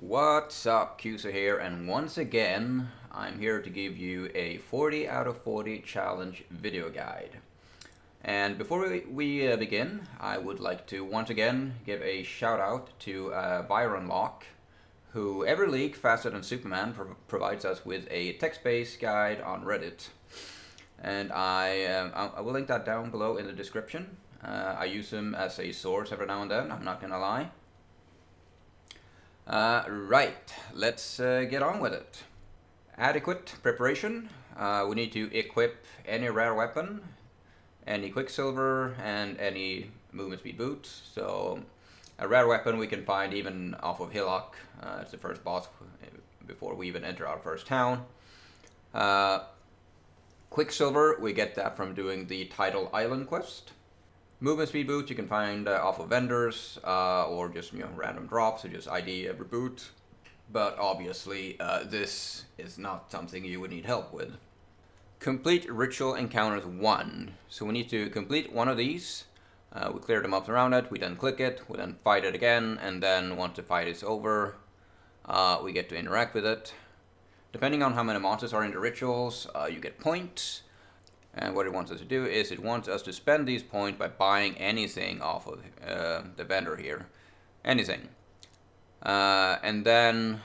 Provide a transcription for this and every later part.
What's up, Kyuzou here, and once again, I'm here to give you a 40 out of 40 challenge video guide. And before we begin, I would like to once again give a shout out to Byron Locke, who every league faster than Superman provides us with a text-based guide on Reddit. And I will link that down below in the description. I use him as a source every now and then, I'm not gonna lie. Right, let's get on with it. Adequate preparation. We need to equip any rare weapon, any Quicksilver, and any movement speed boots. So a rare weapon we can find even off of Hillock. It's the first boss before we even enter our first town. Quicksilver, we get that from doing the Tidal Island quest. Movement speed boots you can find off of vendors or just random drops, or just ID every boot. But obviously this is not something you would need help with. Complete Ritual Encounters 1. So we need to complete one of these. We clear them up around it, we then click it, we then fight it again, and then once the fight is over, we get to interact with it. Depending on how many monsters are in the rituals, you get points. And what it wants us to do is it wants us to spend these points by buying anything off of the vendor here. Anything. And then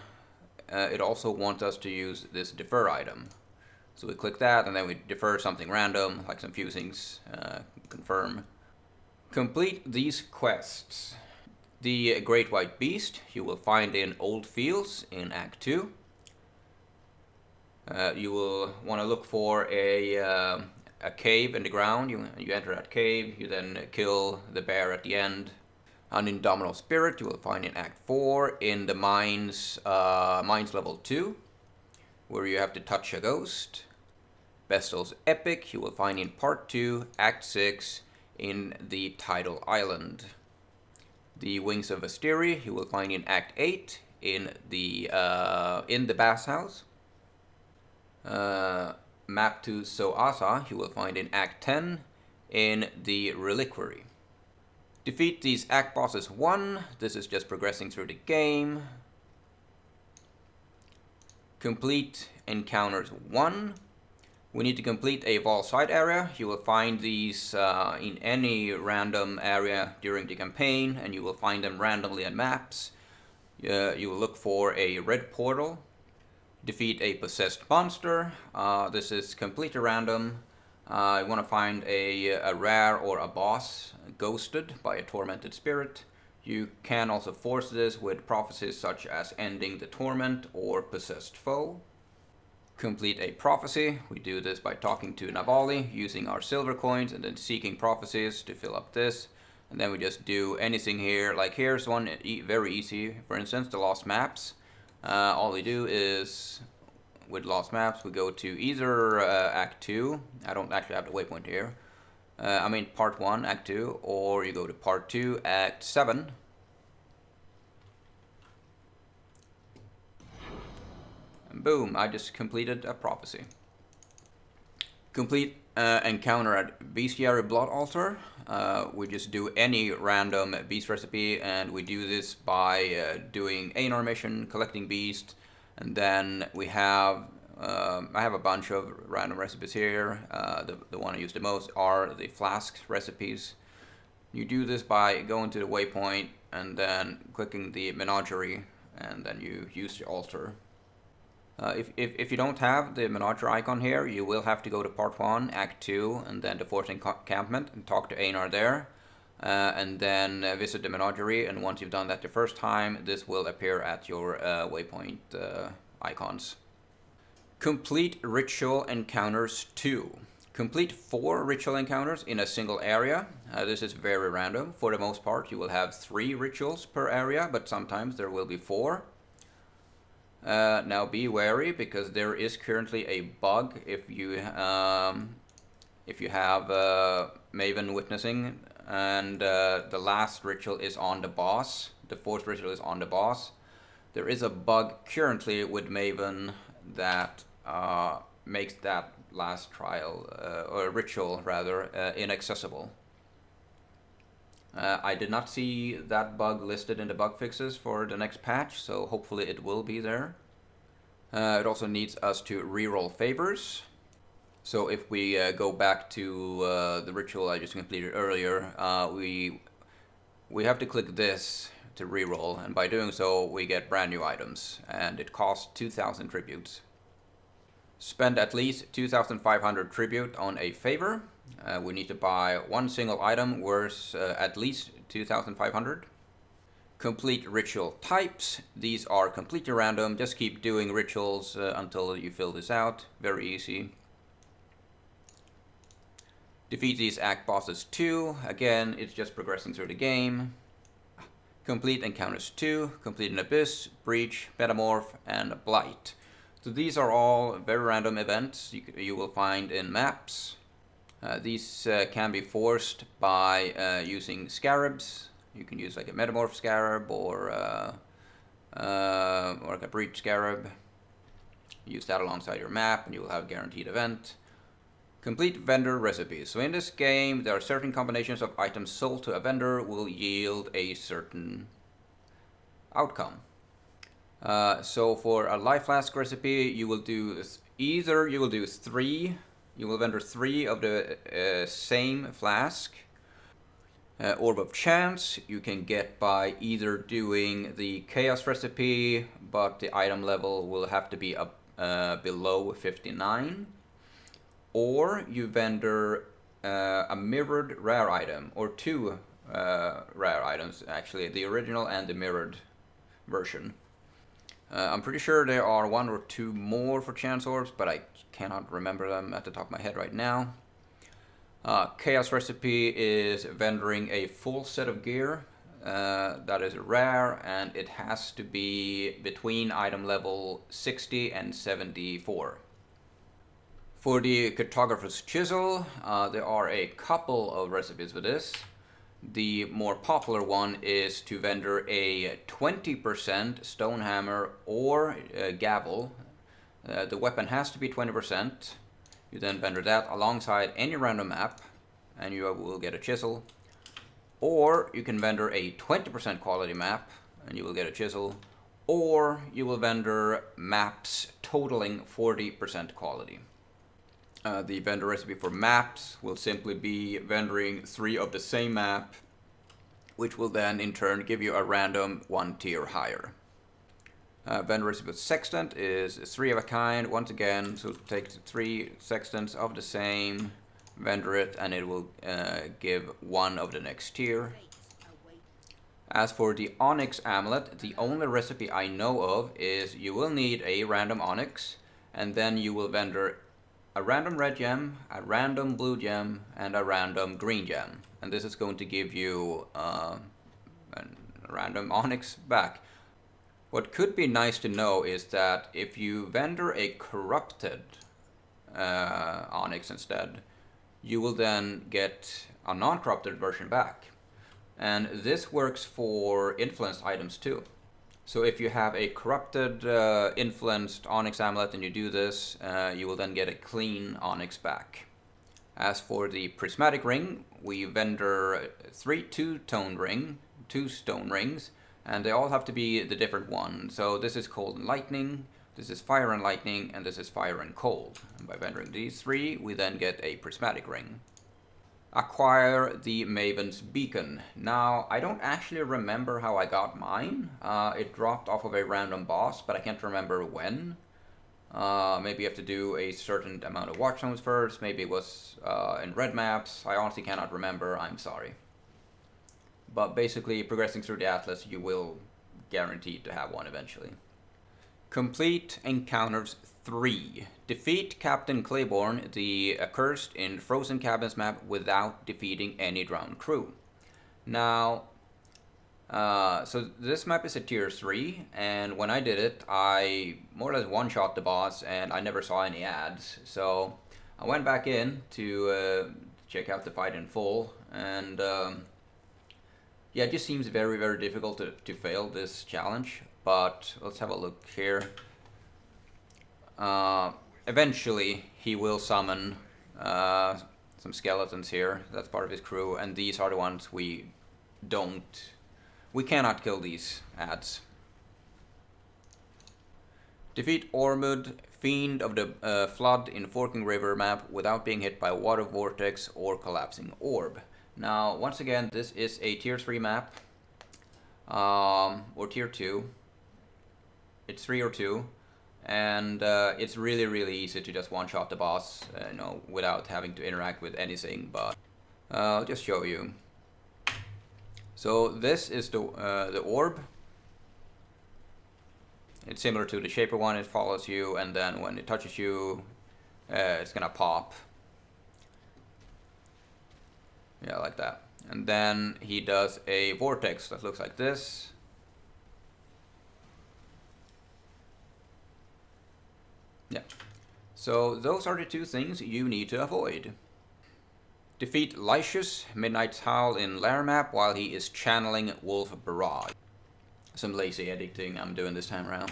it also wants us to use this defer item. So we click that and then we defer something random, like some fusings, confirm. Complete these quests. The Great White Beast you will find in Old Fields in Act 2. You will want to look for a cave in the ground. You enter that cave, you then kill the bear at the end. An Indomitable Spirit you will find in Act 4 in the mines level 2, where you have to touch a ghost. Bestel's Epic you will find in Part 2, Act 6 in the Tidal Island. The Wings of Asteri you will find in Act 8 in the Bass House. Map to Soasa you will find in Act 10 in the Reliquary. Defeat these Act Bosses 1. This is just progressing through the game. Complete Encounters 1. We need to complete a Wall Side area. You will find these in any random area during the campaign, and you will find them randomly on maps. You will look for a red portal. Defeat a possessed monster. This is completely random. You want to find a rare or a boss ghosted by a tormented spirit. You can also force this with prophecies such as ending the torment or possessed foe. Complete a prophecy. We do this by talking to Navali, using our silver coins, and then seeking prophecies to fill up this. And then we just do anything here. Like here's one very easy. For instance, the Lost Maps. All we do is, with Lost Maps, we go to either Act 2, I don't actually have the waypoint here, Part 1, Act 2, or you go to Part 2, Act 7. And boom, I just completed a prophecy. Complete encounter at Bestiary Blood Altar. We just do any random beast recipe, and we do this by doing A&R mission, collecting beast, and then we have I have a bunch of random recipes here. The one I use the most are the flask recipes. You do this by going to the waypoint and then clicking the menagerie, and then you use the altar. If you don't have the menagerie icon here, you will have to go to Part 1, Act 2, and then the Forest Encampment and talk to Einar there. And then visit the menagerie, and once you've done that the first time, this will appear at your waypoint icons. Complete Ritual Encounters 2. Complete 4 Ritual Encounters in a single area. This is very random. For the most part, you will have 3 rituals per area, but sometimes there will be 4. Now be wary, because there is currently a bug if you have Maven witnessing, and the last ritual is on the boss. The 4th ritual is on the boss. There is a bug currently with Maven that makes that last trial, or ritual rather, inaccessible. I did not see that bug listed in the bug fixes for the next patch, so hopefully it will be there. It also needs us to reroll favors. So if we go back to the ritual I just completed earlier, we have to click this to reroll, and by doing so we get brand new items, and it costs 2,000 tributes. Spend at least 2,500 tribute on a favor. We need to buy one single item worth at least 2,500. Complete ritual types. These are completely random. Just keep doing rituals until you fill this out. Very easy. Defeat these act bosses 2. Again, it's just progressing through the game. Complete Encounters 2. Complete an Abyss, Breach, Metamorph, and Blight. So these are all very random events you will find in maps. These can be forced by using scarabs. You can use like a Metamorph scarab or like a Breach scarab. Use that alongside your map and you will have a guaranteed event. Complete vendor recipes. So in this game there are certain combinations of items sold to a vendor will yield a certain outcome. So for a life flask recipe, you will do you will vendor 3 of the same flask. Orb of Chance you can get by either doing the Chaos recipe, but the item level will have to be up below 59. Or you vendor a mirrored rare item, or 2 rare items actually, the original and the mirrored version. I'm pretty sure there are 1 or 2 more for chance orbs, but I cannot remember them at the top of my head right now. Chaos recipe is vendoring a full set of gear that is rare, and it has to be between item level 60 and 74. For the Cartographer's Chisel, there are a couple of recipes for this. The more popular one is to vendor a 20% stone hammer or gavel. The weapon has to be 20%. You then vendor that alongside any random map and you will get a chisel. Or you can vendor a 20% quality map and you will get a chisel. Or you will vendor maps totaling 40% quality. The vendor recipe for maps will simply be vendoring 3 of the same map, which will then in turn give you a random 1 tier higher. Vendor recipe for sextant is 3 of a kind, once again, so take 3 sextants of the same, vendor it, and it will give 1 of the next tier. As for the Onyx Amulet, the only recipe I know of is you will need a random Onyx, and then you will vendor a random red gem, a random blue gem, and a random green gem. And this is going to give you a random Onyx back. What could be nice to know is that if you vendor a corrupted Onyx instead, you will then get a non-corrupted version back. And this works for influenced items too. So if you have a corrupted, influenced Onyx Amulet and you do this, you will then get a clean Onyx back. As for the Prismatic Ring, we vendor 2 stone rings, and they all have to be the different one. So this is Cold and Lightning, this is Fire and Lightning, and this is Fire and Cold. And by vendoring these 3, we then get a Prismatic Ring. Acquire the Maven's Beacon. Now, I don't actually remember how I got mine. It dropped off of a random boss, but I can't remember when. Maybe you have to do a certain amount of Watchstones first. Maybe it was in red maps. I honestly cannot remember. I'm sorry. But basically, progressing through the Atlas, you will guarantee to have one eventually. Complete Encounters VII. Defeat Captain Claiborne, the accursed in Frozen Cabins map without defeating any drowned crew. Now, so this map is a tier 3, and when I did it, I more or less one-shot the boss, and I never saw any ads. So I went back in to check out the fight in full, and yeah, it just seems very, very difficult to fail this challenge. But let's have a look here. Eventually, he will summon some skeletons here. That's part of his crew, and these are the ones we don't. We cannot kill these ads. Defeat Ormud, Fiend of the Flood in Forking River map without being hit by Water Vortex or Collapsing Orb. Now, once again, this is a tier 3 map. Or tier 2. It's 3 or 2. And it's really easy to just one-shot the boss, you know, without having to interact with anything. But I'll just show you. So this is the orb. It's similar to the Shaper one. It follows you, and then when it touches you, it's gonna pop. Yeah, like that. And then he does a vortex that looks like this. Yeah. So those are the two things you need to avoid. Defeat Lycius, Midnight's Howl in Lair map while he is channeling Wolf Barrage. Some lazy editing I'm doing this time around.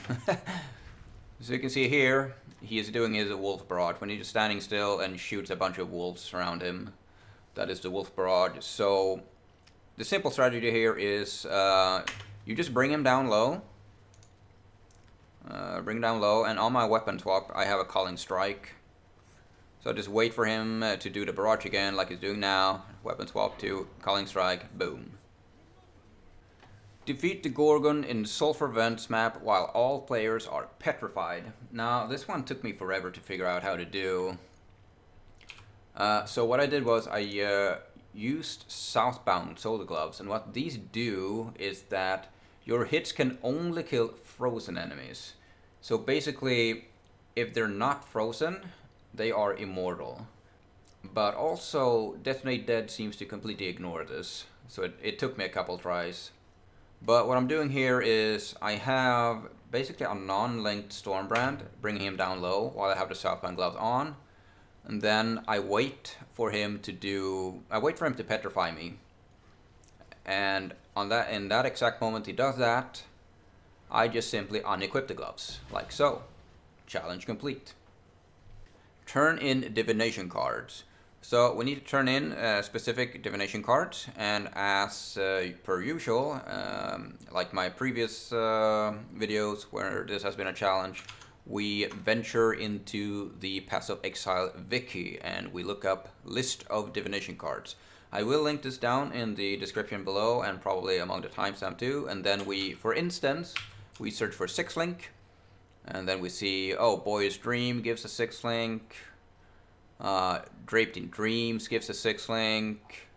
So you can see here, he is doing his Wolf Barrage when he's just standing still and shoots a bunch of wolves around him. That is the Wolf Barrage. So the simple strategy here is you just bring him down low. And on my weapon swap I have a Calling Strike. So just wait for him to do the barrage again like he's doing now. Weapon swap to Calling Strike, boom. Defeat the Gorgon in Sulfur Vents map while all players are petrified. Now this one took me forever to figure out how to do. So what I did was I used Southbound Solar Gloves, and what these do is that your hits can only kill frozen enemies. So basically, if they're not frozen, they are immortal. But also, Detonate Dead seems to completely ignore this. So it took me a couple tries. But what I'm doing here is I have basically a non-linked Stormbrand, bringing him down low while I have the Southbound Gloves on. And then I wait for him to petrify me. And in that exact moment he does that, I just simply unequip the gloves, like so. Challenge complete. Turn in divination cards. So we need to turn in specific divination cards, and as per usual, like my previous videos where this has been a challenge, we venture into the Pass of Exile wiki and we look up list of divination cards. I will link this down in the description below and probably among the timestamp too. And then we, for instance, we search for 6-link, and then we see, oh, Boy's Dream gives a 6-link, Draped in Dreams gives a 6-link,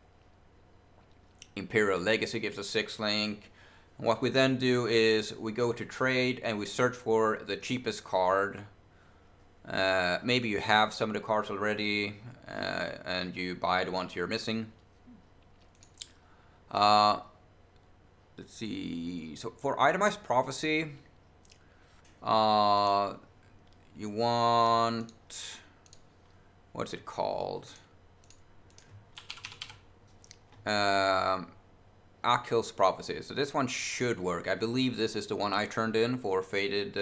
Imperial Legacy gives a 6-link. What we then do is we go to trade and we search for the cheapest card. Maybe you have some of the cards already and you buy the ones you're missing. Let's see. So for Itemized Prophecy, you want, what's it called? Akil's Prophecy. So this one should work. I believe this is the one I turned in for Faded,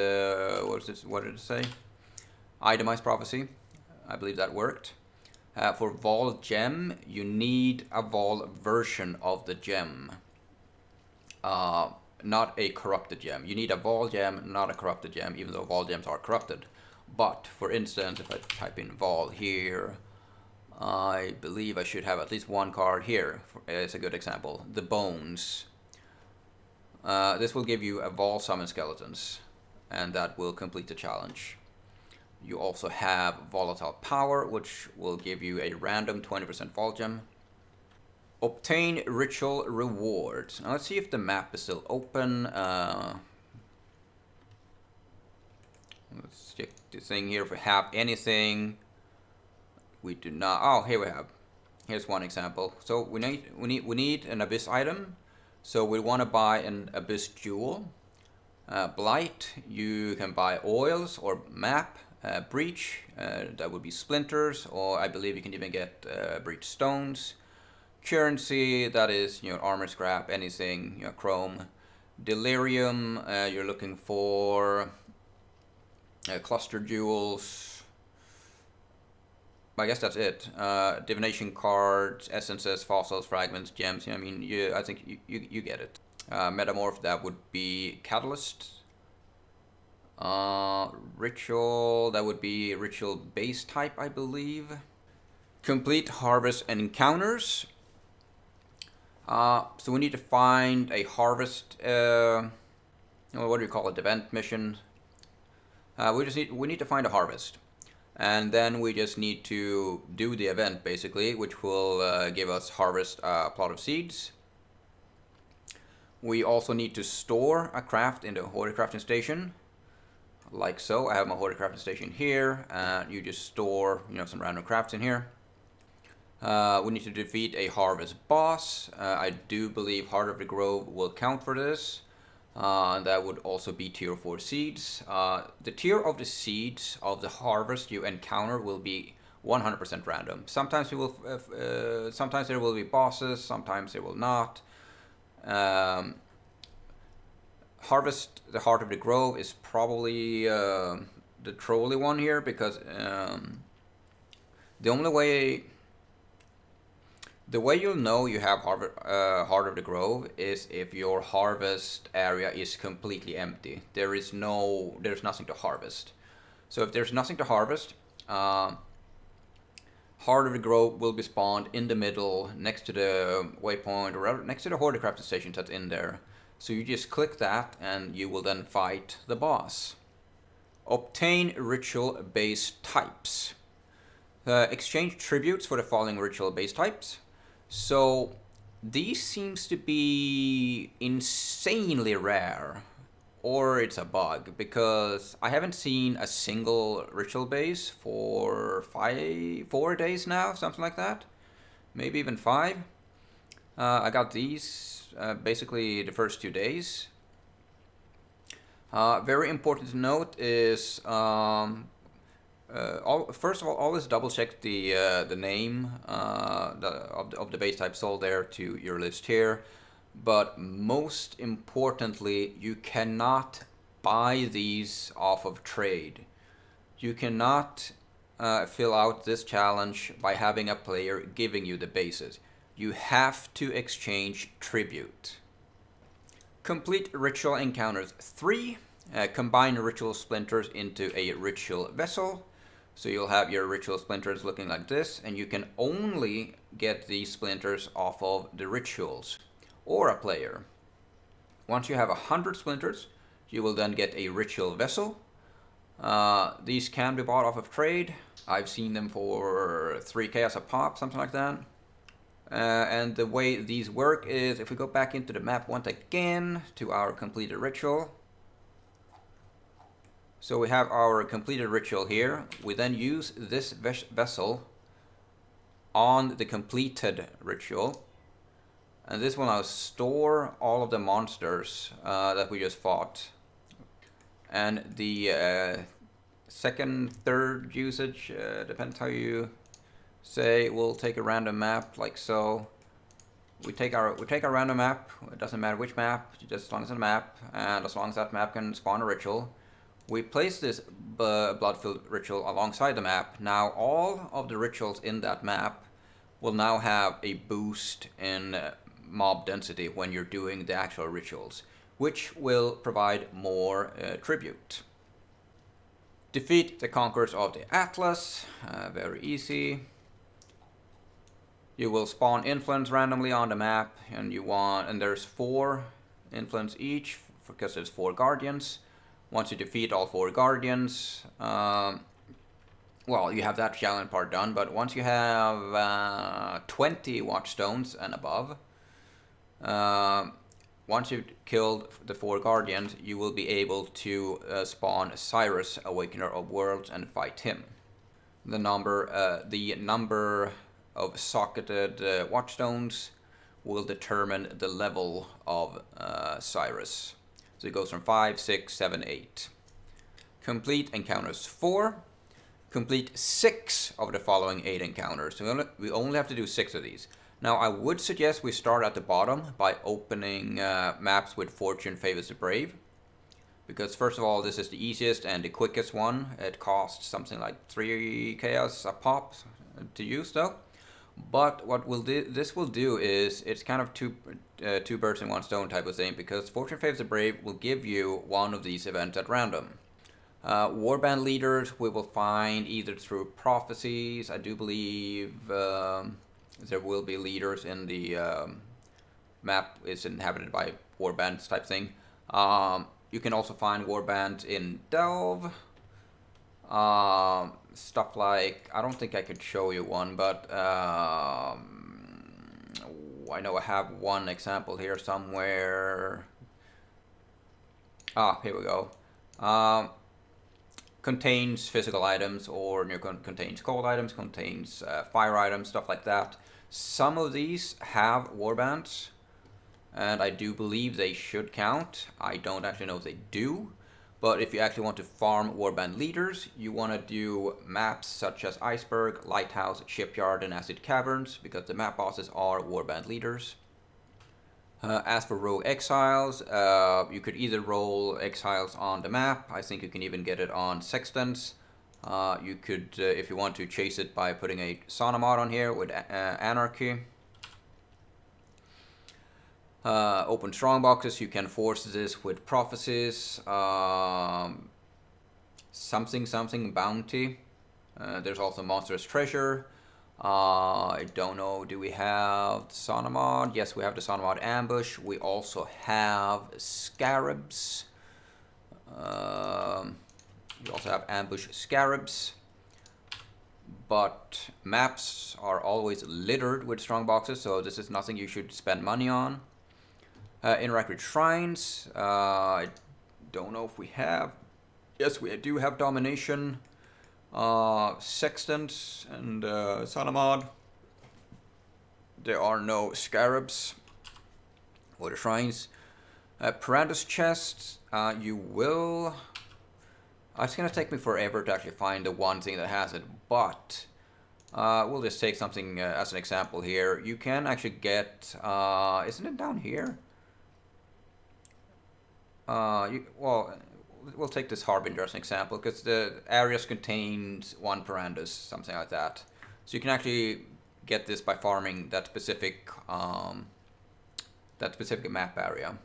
what did it say? Itemized Prophecy. I believe that worked. For Vol Gem, you need a Vol version of the gem. Not a corrupted gem. You need a Vol Gem, not a corrupted gem, even though Vol Gems are corrupted. But, for instance, if I type in Vol here, I believe I should have at least one card here. It's a good example. The Bones. This will give you a Vol Summon Skeletons, and that will complete the challenge. You also have Volatile Power, which will give you a random 20% Vol Gem. Obtain Ritual Rewards. Now let's see if the map is still open. Let's check the thing here if we have anything. We do not. Oh, here we have. Here's one example. So we need an Abyss item. So we want to buy an Abyss Jewel. Blight, you can buy oils or map. Breach, that would be splinters, or I believe you can even get breach stones. Currency, that is, armor scrap, anything, chrome. Delirium, you're looking for cluster jewels. I guess that's it. Divination cards, essences, fossils, fragments, gems. I mean, I think you get it. Metamorph, that would be Catalyst. Ritual, that would be Ritual base type, I believe. Complete Harvest and Encounters. So we need to find a harvest, what do you call it, event mission. We need to find a harvest. And then we just need to do the event, basically, which will give us harvest a plot of seeds. We also need to store a craft in the Hoarder crafting station, like so. I have my Hoarder crafting station here, and you just store, some random crafts in here. We need to defeat a harvest boss. I do believe Heart of the Grove will count for this. And that would also be tier 4 seeds. The tier of the seeds of the harvest you encounter will be 100% random. Sometimes sometimes there will be bosses, sometimes there will not. Harvest the Heart of the Grove is probably the trolly one here, because the way you'll know you have Heart of the Grove is if your harvest area is completely empty. There's nothing to harvest. So if there's nothing to harvest, Heart of the Grove will be spawned in the middle, next to the waypoint, or next to the Hoarder crafting station that's in there. So you just click that, and you will then fight the boss. Obtain ritual base types. Exchange tributes for the following ritual base types. So these seems to be insanely rare, or it's a bug, because I haven't seen a single ritual base for 4 days now, something like that, maybe even 5. I got these basically the first 2 days. Very important to note is first of all, always double check the name of the base type sold there to your list here. But most importantly, you cannot buy these off of trade. You cannot fill out this challenge by having a player giving you the bases. You have to exchange tribute. Complete Ritual Encounters 3. Combine ritual splinters into a ritual vessel. So you'll have your ritual splinters looking like this, and you can only get these splinters off of the rituals or a player. Once you have 100 splinters, you will then get a ritual vessel. These can be bought off of trade. I've seen them for 3k as a pop, something like that. And the way these work is, if we go back into the map once again to our completed ritual. So we have our completed ritual here. We then use this vessel on the completed ritual. And this will now store all of the monsters that we just fought. And the second, third usage, depends how you say, we'll take a random map like so. We take our random map. It doesn't matter which map, just as long as it's a map, and as long as that map can spawn a ritual. We place this blood-filled ritual alongside the map. Now all of the rituals in that map will now have a boost in mob density when you're doing the actual rituals, which will provide more tribute. Defeat the Conquerors of the Atlas, very easy. You will spawn influence randomly on the map, and there's 4 influence each, because there's 4 guardians. Once you defeat all 4 guardians, well, you have that challenge part done, but once you have 20 Watchstones and above, once you've killed the 4 guardians, you will be able to spawn Cyrus, Awakener of Worlds, and fight him. The number of socketed Watchstones will determine the level of Cyrus. So it goes from 5, 6, 7, 8. Complete Encounters 4. Complete 6 of the following 8 encounters. So we only have to do 6 of these. Now I would suggest we start at the bottom by opening maps with Fortune Favors the Brave. Because first of all, this is the easiest and the quickest one. It costs something like 3 chaos a pop. to use though. But what this will do is it's kind of two birds in one stone type of thing, because Fortune Favors the Brave will give you one of these events at random. Warband leaders we will find either through prophecies. I do believe there will be leaders in the map is inhabited by warbands type thing. You can also find warbands in Delve. Stuff like, I don't think I could show you one, but I know I have one example here somewhere. Here we go. Contains physical items, or contains cold items, contains fire items, stuff like that. Some of these have warbands, and I do believe they should count. I don't actually know if they do. But if you actually want to farm warband leaders, you want to do maps such as Iceberg, Lighthouse, Shipyard, and Acid Caverns, because the map bosses are warband leaders. As for rogue exiles, you could either roll exiles on the map. I think you can even get it on Sextants. You could, if you want to, chase it by putting a Sauna mod on here with Anarchy. Open strong boxes, you can force this with prophecies. Something bounty. There's also monstrous treasure. I don't know, do we have the Sauna mod? Yes, we have the Sauna mod ambush. We also have scarabs. We also have ambush scarabs. But maps are always littered with strong boxes, so this is nothing you should spend money on. Interact with shrines. I don't know if we have. Yes, we do have domination. Sextants and Sauna mod. There are no scarabs or the shrines. Parandus chest. You will. It's gonna take me forever to actually find the one thing that has it, but we'll just take something as an example here. You can actually get. Isn't it down here? We'll take this Harbinger as an example, because the areas contains one Parandus, something like that. So you can actually get this by farming that specific map area.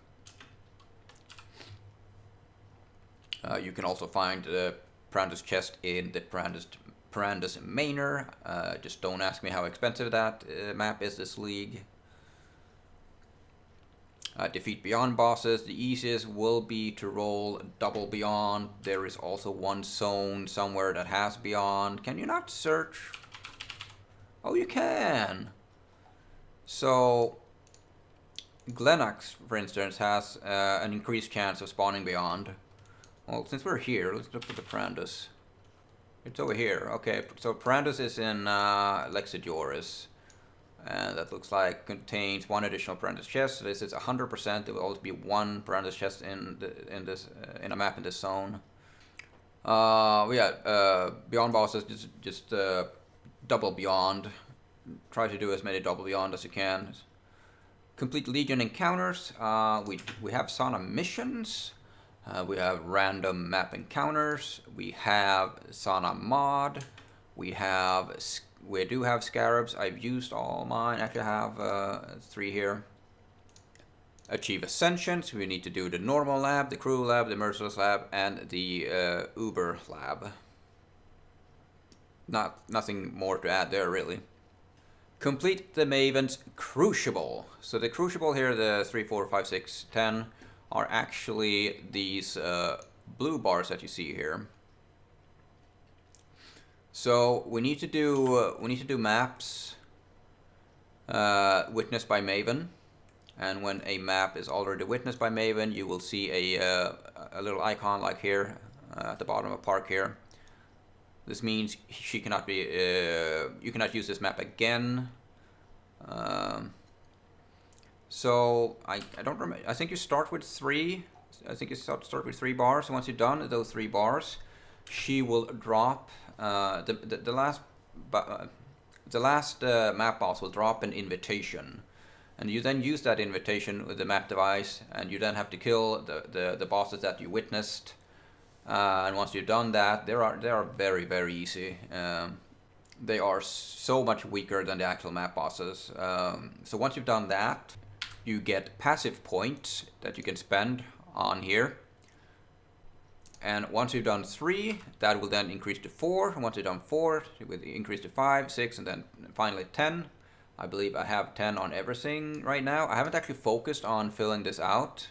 You can also find the Parandus chest in the Parandus Manor. Just don't ask me how expensive that map is this league. Defeat Beyond bosses. The easiest will be to roll double Beyond. There is also one zone somewhere that has Beyond. Can you not search? Oh, you can! So, Glennox, for instance, has an increased chance of spawning Beyond. Well, since we're here, let's look at the Parandus. It's over here. Okay, so Parandus is in Lexidioris. And that looks like contains one additional Parandus chest. So this is 100%. There will always be one Parandus chest in a map in this zone. Beyond bosses, just double Beyond. Try to do as many double Beyond as you can. Complete Legion encounters. We have Sauna missions. We have random map encounters. We have Sauna mod. We do have scarabs. I've used all mine. Actually, I have 3 here. Achieve Ascension. So we need to do the normal lab, the crew lab, the merciless lab, and the Uber lab. Nothing more to add there, really. Complete the Maven's Crucible. So the Crucible here, the 3, 4, 5, 6, 10, are actually these blue bars that you see here. So we need to do maps witnessed by Maven, and when a map is already witnessed by Maven, you will see a little icon like here at the bottom of Park here. This means she cannot be. You cannot use this map again. So I don't remember. I think you start with 3. I think you start with 3 bars. And once you're done with those 3 bars, she will drop. The last map boss will drop an invitation, and you then use that invitation with the map device, and you then have to kill the bosses that you witnessed. And once you've done that, they are very, very easy. they are so much weaker than the actual map bosses. So once you've done that, you get passive points that you can spend on here. And once you've done 3, that will then increase to 4. And once you've done 4, it will increase to 5, 6, and then finally 10. I believe I have 10 on everything right now. I haven't actually focused on filling this out.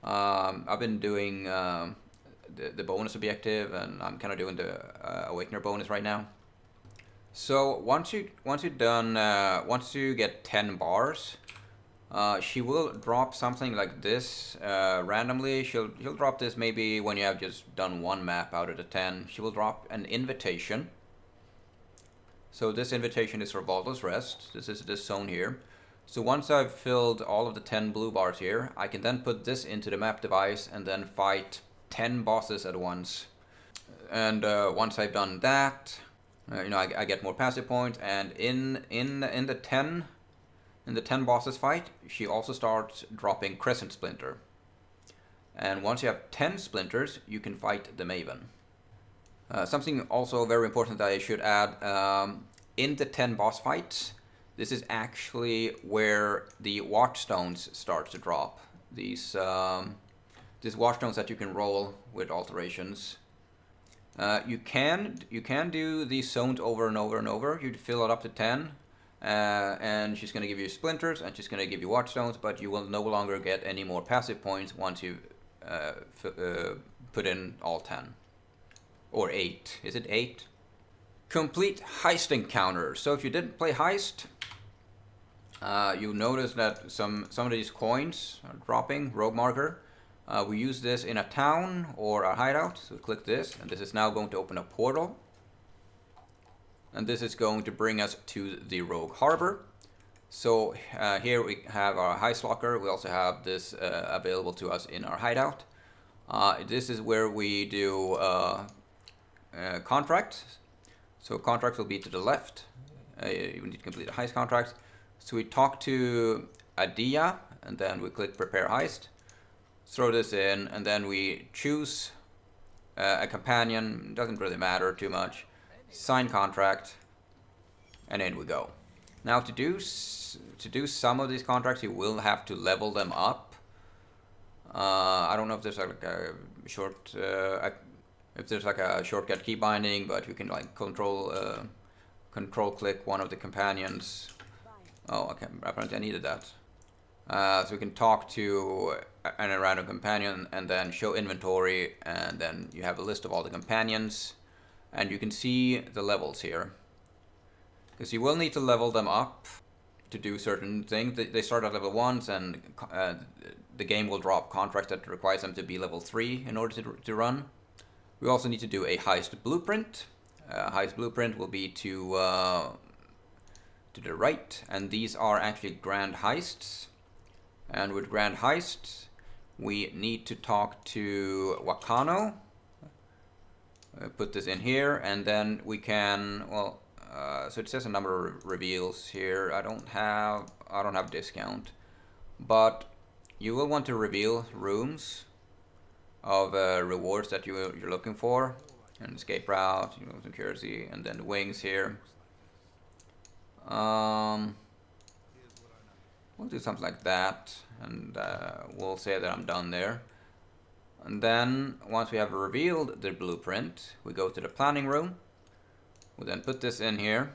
I've been doing the bonus objective, and I'm kind of doing the Awakener bonus right now. So once you get 10 bars, she will drop something like this randomly. She'll drop this maybe when you have just done 1 map out of the 10. She will drop an invitation. So this invitation is for Vaultless Rest. This is this zone here. So once I've filled all of the 10 blue bars here, I can then put this into the map device and then fight 10 bosses at once. And once I've done that, I get more passive points. And in the 10 bosses fight, she also starts dropping Crescent Splinter. And once you have 10 splinters, you can fight the Maven. Something also very important that I should add, in the 10 boss fights, this is actually where the Watchstones start to drop. These Watchstones that you can roll with alterations. You can do these zones over and over and over. You fill it up to 10. And she's going to give you splinters, and she's going to give you Watchstones, but you will no longer get any more passive points once you put in all 10. Or 8. Is it 8? Complete Heist Encounters. So if you didn't play Heist, you'll notice that some of these coins are dropping. Rogue marker. We use this in a town or a hideout. So click this, and this is now going to open a portal. And this is going to bring us to the Rogue Harbor. So here we have our Heist Locker. We also have this available to us in our hideout. This is where we do contracts. So contracts will be to the left. You need to complete a heist contract. So we talk to Adia, and then we click Prepare Heist. Throw this in, and then we choose a companion. Doesn't really matter too much. Sign contract, and in we go. Now to do some of these contracts, you will have to level them up. I don't know if there's like a shortcut key binding, but you can like control click one of the companions. Oh, okay. Apparently I needed that. So we can talk to a random companion and then show inventory, and then you have a list of all the companions. And you can see the levels here, because you will need to level them up to do certain things. They start at level 1, and the game will drop contracts that requires them to be level 3 in order to run. We also need to do a heist blueprint. Heist blueprint will be to the right, and these are actually grand heists. And with grand heists, we need to talk to Wakano. Put this in here, and then we can, so it says a number of reveals here. I don't have discount, but you will want to reveal rooms of rewards that you're looking for, and escape route, security, and then wings here. We'll do something like that, and we'll say that I'm done there. And then, once we have revealed the blueprint, we go to the planning room. We'll then put this in here.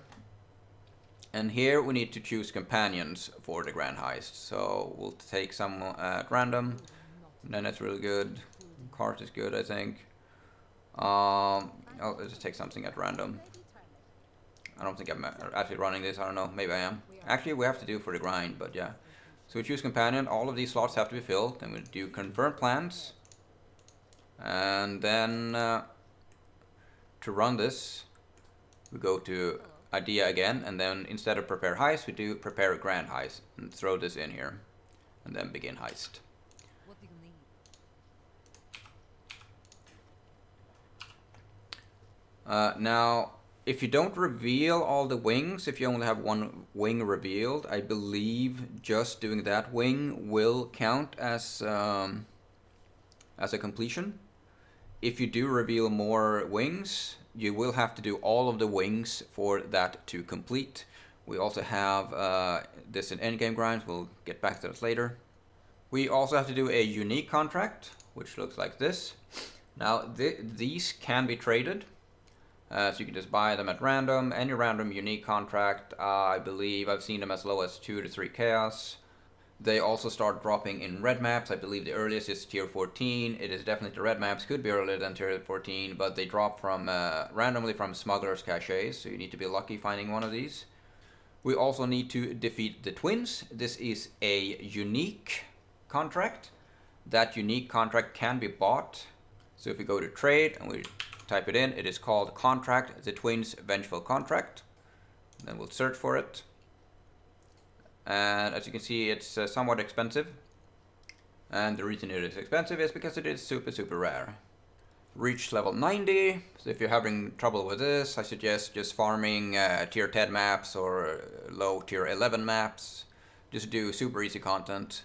And here we need to choose companions for the grand heist. So we'll take some at random. Then it's really good. Cart is good, I think. I'll just take something at random. I don't think I'm actually running this. I don't know. Maybe I am. Actually, we have to do for the grind, but yeah. So we choose companion. All of these slots have to be filled. Then we do confirm plans. And then to run this, we go to idea again, and then instead of prepare heist, we do prepare grand heist, and throw this in here, and then begin heist. What do you need? Now, if you don't reveal all the wings, if you only have one wing revealed, I believe just doing that wing will count as a completion. if you do reveal more wings, you will have to do all of the wings for that to complete. We also have this in Endgame grinds, we'll get back to that later. We also have to do a unique contract, which looks like this. Now these can be traded, so you can just buy them at random, any random unique contract. I believe I've seen them as low as 2 to 3 chaos. They also start dropping in red maps. I believe the earliest is tier 14. It is definitely the red maps, could be earlier than tier 14, but they drop from randomly from smugglers' caches, so you need to be lucky finding one of these. We also need to defeat the twins. This is a unique contract. That unique contract can be bought. So if we go to trade and we type it in, it is called Contract the Twins Vengeful Contract. Then we'll search for it. And as you can see, it's somewhat expensive. And the reason it is expensive is because it is super rare. Reach level 90. So if you're having trouble with this, I suggest just farming tier 10 maps or low tier 11 maps. Just do super easy content.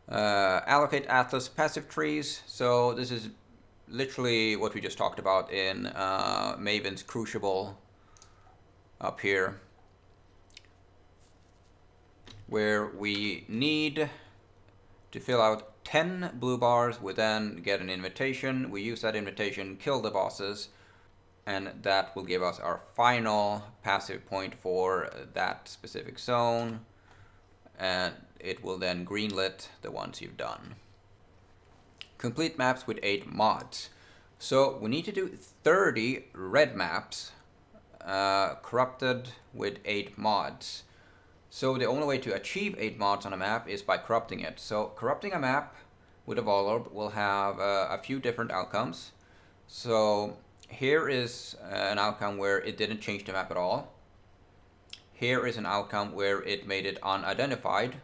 Allocate Atlas passive trees. So this is literally what we just talked about in Maven's Crucible up here, where we need to fill out 10 blue bars. We then get an invitation. We use that invitation, kill the bosses, and that will give us our final passive point for that specific zone, and it will then greenlit the ones you've done. Complete maps with 8 mods. So we need to do 30 red maps corrupted with 8 mods. So the only way to achieve 8 mods on a map is by corrupting it. So corrupting a map with a Volorb will have a few different outcomes. So here is an outcome where it didn't change the map at all. Here is an outcome where it made it unidentified.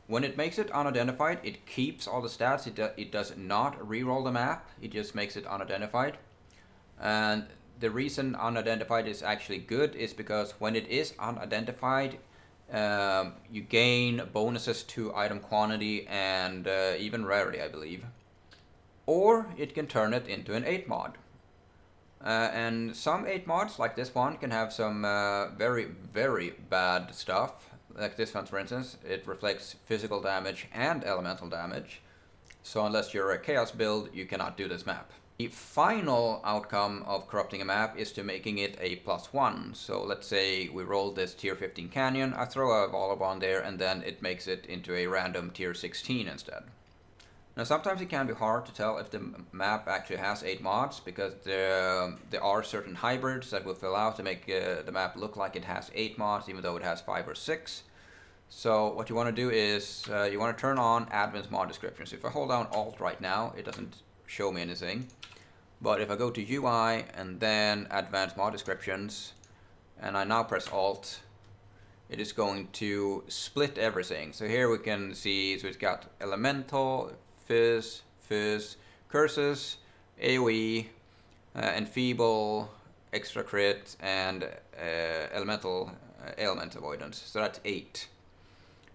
When it makes it unidentified, it keeps all the stats. It does not reroll the map. It just makes it unidentified. And the reason unidentified is actually good is because when it is unidentified, you gain bonuses to item quantity and even rarity, I believe. Or it can turn it into an 8 mod. And some 8 mods, like this one, can have some very bad stuff. Like this one, for instance, it reflects physical damage and elemental damage. So unless you're a chaos build, you cannot do this map. The final outcome of corrupting a map is to making it a +1. So let's say we roll this tier 15 canyon, I throw a Volorb on there, and then it makes it into a random tier 16 instead. Now sometimes it can be hard to tell if the map actually has 8 mods, because there are certain hybrids that will fill out to make the map look like it has 8 mods, even though it has 5 or 6. So what you want to do is you want to turn on advanced mod descriptions. If I hold down Alt right now, it doesn't show me anything. But if I go to UI and then advanced mod descriptions, and I now press Alt, it is going to split everything. So here we can see, so it's got elemental, fizz, curses, AoE, enfeeble, extra crit, and elemental ailment avoidance. So that's 8.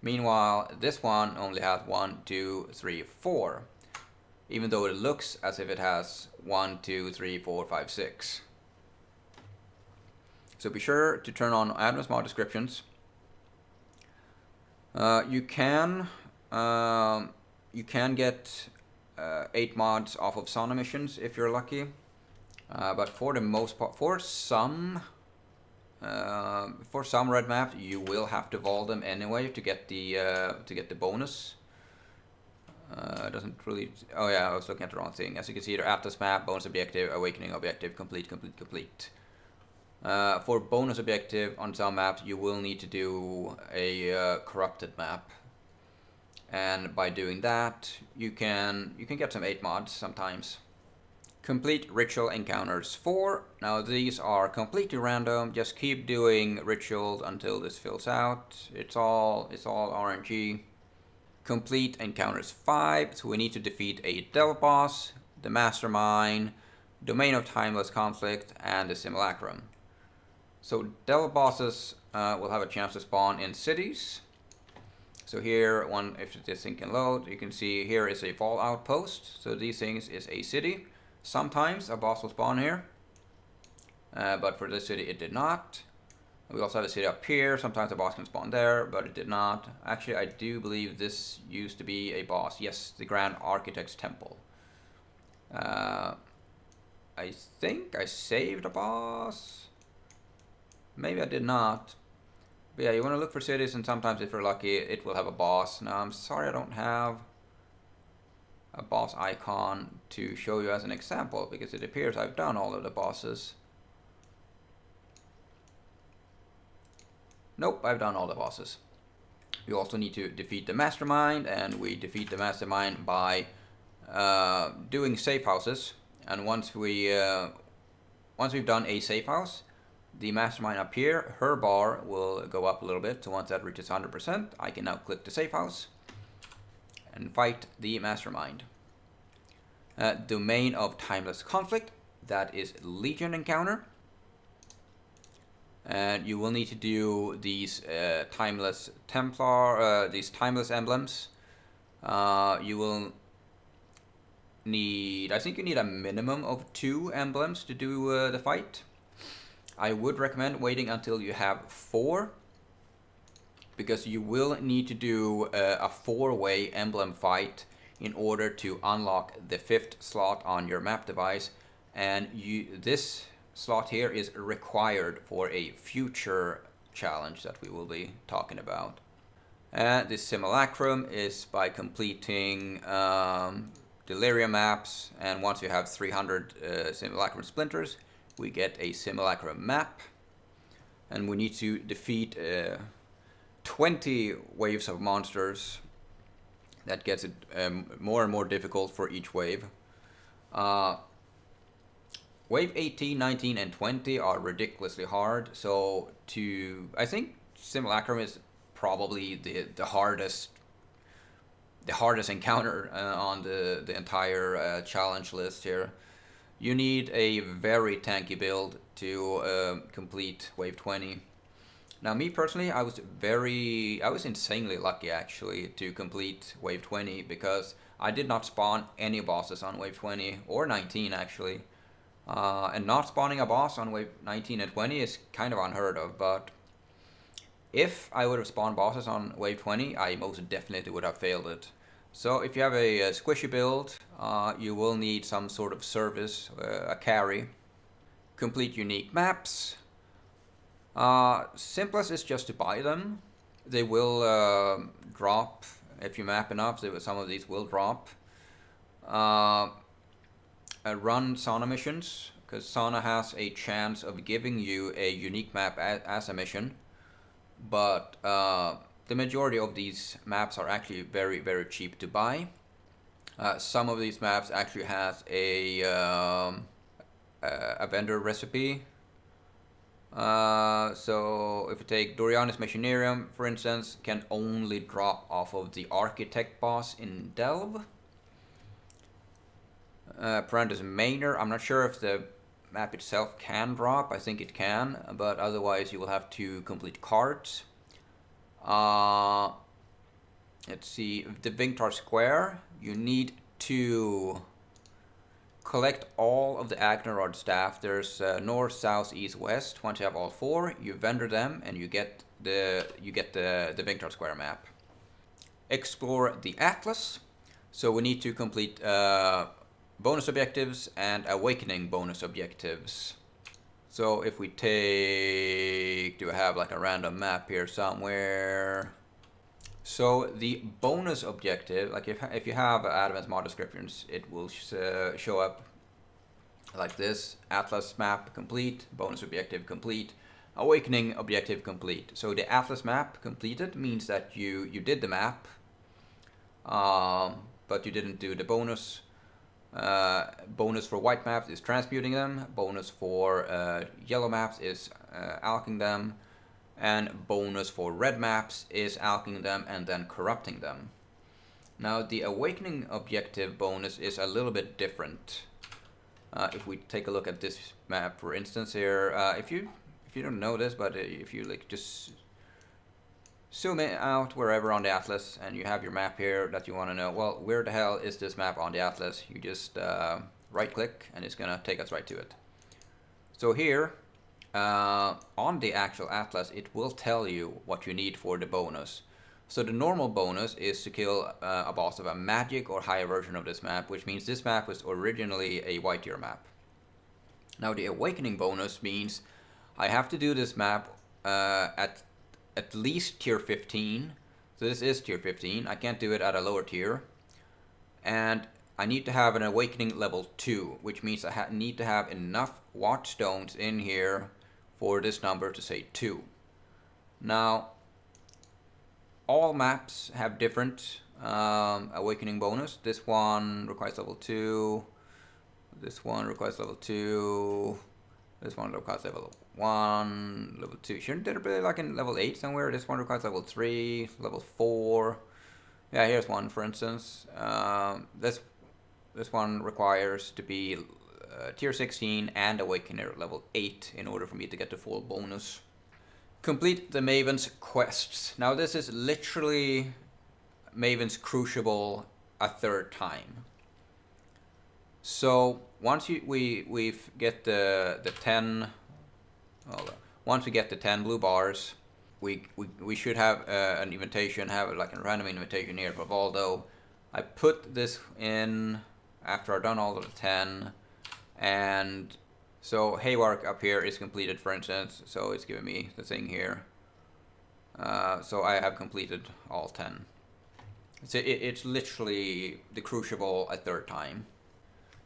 Meanwhile, this one only has 1, 2, 3, 4. Even though it looks as if it has 1, 2, 3, 4, 5, 6. So be sure to turn on advanced mod descriptions. You can get 8 mods off of sauna missions if you're lucky, but for the most part, for some red maps, you will have to vol them anyway to get the bonus. Doesn't really. Oh yeah, I was looking at the wrong thing. As you can see, the Atlas map, bonus objective, awakening objective, complete. For bonus objective on some maps, you will need to do a corrupted map, and by doing that, you can get some 8 mods sometimes. Complete Ritual Encounters 4. Now these are completely random. Just keep doing rituals until this fills out. It's all RNG. Complete Encounters 5. So we need to defeat a Devil Boss, the Mastermind, Domain of Timeless Conflict, and the Simulacrum. So Devil Bosses will have a chance to spawn in cities. So here, if this thing can load, you can see here is a fall outpost. So these things is a city. Sometimes a boss will spawn here, but for this city it did not. We also have a city up here. Sometimes a boss can spawn there, but it did not. Actually, I do believe this used to be a boss. Yes, the Grand Architect's Temple. I think I saved a boss. Maybe I did not. But yeah, you want to look for cities, and sometimes if you're lucky, it will have a boss. Now, I'm sorry I don't have a boss icon to show you as an example, because it appears I've done all of the bosses. Nope, I've done all the bosses. You also need to defeat the Mastermind, and we defeat the Mastermind by doing safe houses. And once we've done a safe house, the Mastermind up here, her bar will go up a little bit. So once that reaches 100%, I can now click the safe house and fight the Mastermind. Domain of Timeless Conflict, that is Legion encounter. And you will need to do these Timeless Templar, these Timeless emblems. You will need, I think you need a minimum of 2 emblems to do the fight. I would recommend waiting until you have 4, because you will need to do a 4-way emblem fight in order to unlock the 5th slot on your map device, and this slot here is required for a future challenge that we will be talking about. This simulacrum is by completing delirium maps, and once you have 300 simulacrum splinters, we get a simulacrum map, and we need to defeat 20 waves of monsters. That gets it more and more difficult for each wave. Wave 18, 19, and 20 are ridiculously hard, so I think simulacrum is probably the hardest encounter on the entire challenge list here. You need a very tanky build to complete wave 20. Now, me personally, I was insanely lucky actually to complete wave 20, because I did not spawn any bosses on wave 20 or 19 actually. And not spawning a boss on wave 19 and 20 is kind of unheard of, but if I would have spawned bosses on wave 20, I most definitely would have failed it. So if you have a squishy build, you will need some sort of service, a carry. Complete unique maps. Simplest is just to buy them. They will drop if you map enough. Some of these will drop. Run sauna missions, because sauna has a chance of giving you a unique map as a mission. But the majority of these maps are actually very, very cheap to buy. Some of these maps actually has a vendor recipe. So if you take Dorianis Machinarium, for instance, can only drop off of the Architect boss in Delve. Parentis Manor, I'm not sure if the map itself can drop. I think it can, but otherwise you will have to complete cards. Let's see, the Vinctar Square, you need to collect all of the Agnerod staff. There's north, south, east, west. Once you have all 4, you vendor them, and you get the Vinctar Square map. Explore the Atlas. So we need to complete bonus objectives and awakening bonus objectives. So if we take, do I have like a random map here somewhere? So the bonus objective, like if you have advanced mod descriptions, it will show up like this: Atlas map complete, bonus objective complete, awakening objective complete. So the Atlas map completed means that you did the map, but you didn't do the bonus. Bonus for white maps is transmuting them. Bonus for yellow maps is alching them. And bonus for red maps is alching them and then corrupting them. Now the awakening objective bonus is a little bit different. If we take a look at this map, for instance, here, if you don't know this, but if you like just zoom it out wherever on the atlas, and you have your map here that you want to know, well, where the hell is this map on the atlas? You just right click and it's gonna take us right to it. So here on the actual atlas, it will tell you what you need for the bonus. So the normal bonus is to kill a boss of a magic or higher version of this map, which means this map was originally a white tier map. Now the awakening bonus means I have to do this map at least tier 15. So this is tier 15. I can't do it at a lower tier. And I need to have an awakening level 2, which means I need to have enough Watchstones in here for this number to say 2. Now, all maps have different awakening bonus. This one requires level 2. This one requires level 2. This one requires level 1, level 2. Shouldn't there be like in level 8 somewhere? This one requires level 3, level 4. Yeah, here's one for instance. This one requires to be tier 16 and Awakener level 8 in order for me to get the full bonus. Complete the Maven's quests. Now this is literally Maven's Crucible a third time. So once we get the 10, once we get the 10 blue bars, we should have an invitation, have like a random invitation here for Valdo. I put this in after I've done all of the 10, and so Haywark up here is completed, for instance, so it's giving me the thing here. So I have completed all 10. It's literally the Crucible a third time.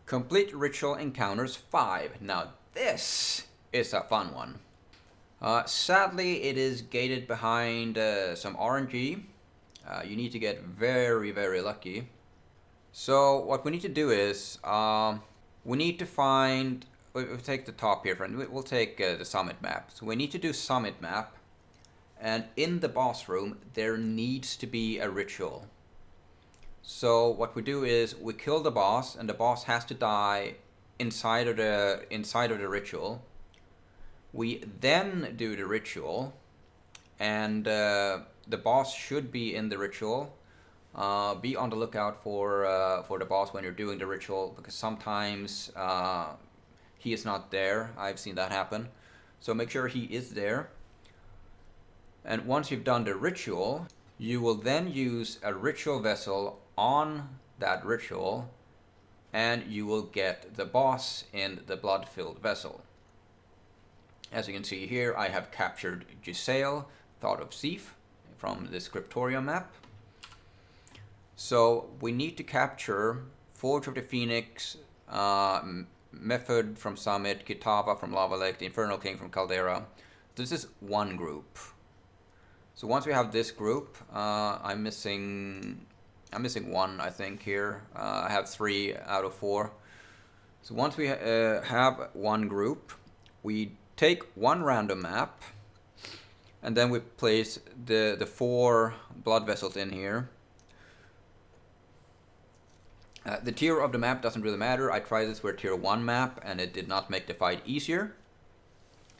Complete Ritual Encounters 5. Now this is a fun one. Sadly, it is gated behind some RNG. You need to get very, very lucky. So what we need to do is, we need to find, we'll take the top here, friend. We'll take the summit map. So we need to do summit map. And in the boss room, there needs to be a ritual. So what we do is we kill the boss, and the boss has to die inside of the ritual. We then do the ritual, and the boss should be in the ritual. Be on the lookout for the boss when you're doing the ritual, because sometimes he is not there. I've seen that happen. So make sure he is there. And once you've done the ritual, you will then use a ritual vessel on that ritual, and you will get the boss in the blood-filled vessel. As you can see here, I have captured Giselle, Thought of Thief, from the Scriptorium map. So we need to capture Forge of the Phoenix, Method from Summit, Kitava from Lava Lake, the Infernal King from Caldera. This is one group. So once we have this group, I'm missing one, I think, here. I have 3 out of 4. So once we have one group, we take one random map, and then we place the 4 blood vessels in here. The tier of the map doesn't really matter. I tried this with tier 1 map, and it did not make the fight easier.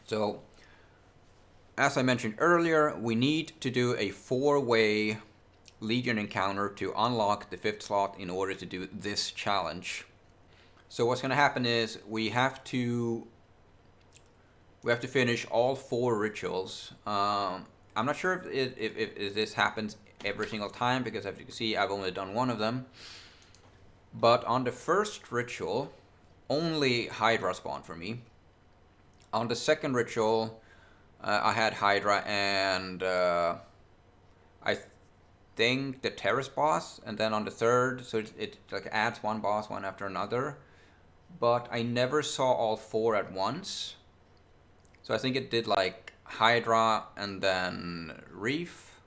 So, as I mentioned earlier, we need to do a 4-way Legion encounter to unlock the 5th slot in order to do this challenge. So what's going to happen is we have to finish all 4 rituals. I'm not sure if this happens every single time, because as you can see, I've only done one of them. But on the first ritual, only Hydra spawned for me. On the second ritual, I had Hydra and I think the Terrace boss, and then on the third, so it like adds one boss one after another. But I never saw all 4 at once. So I think it did like Hydra and then Reef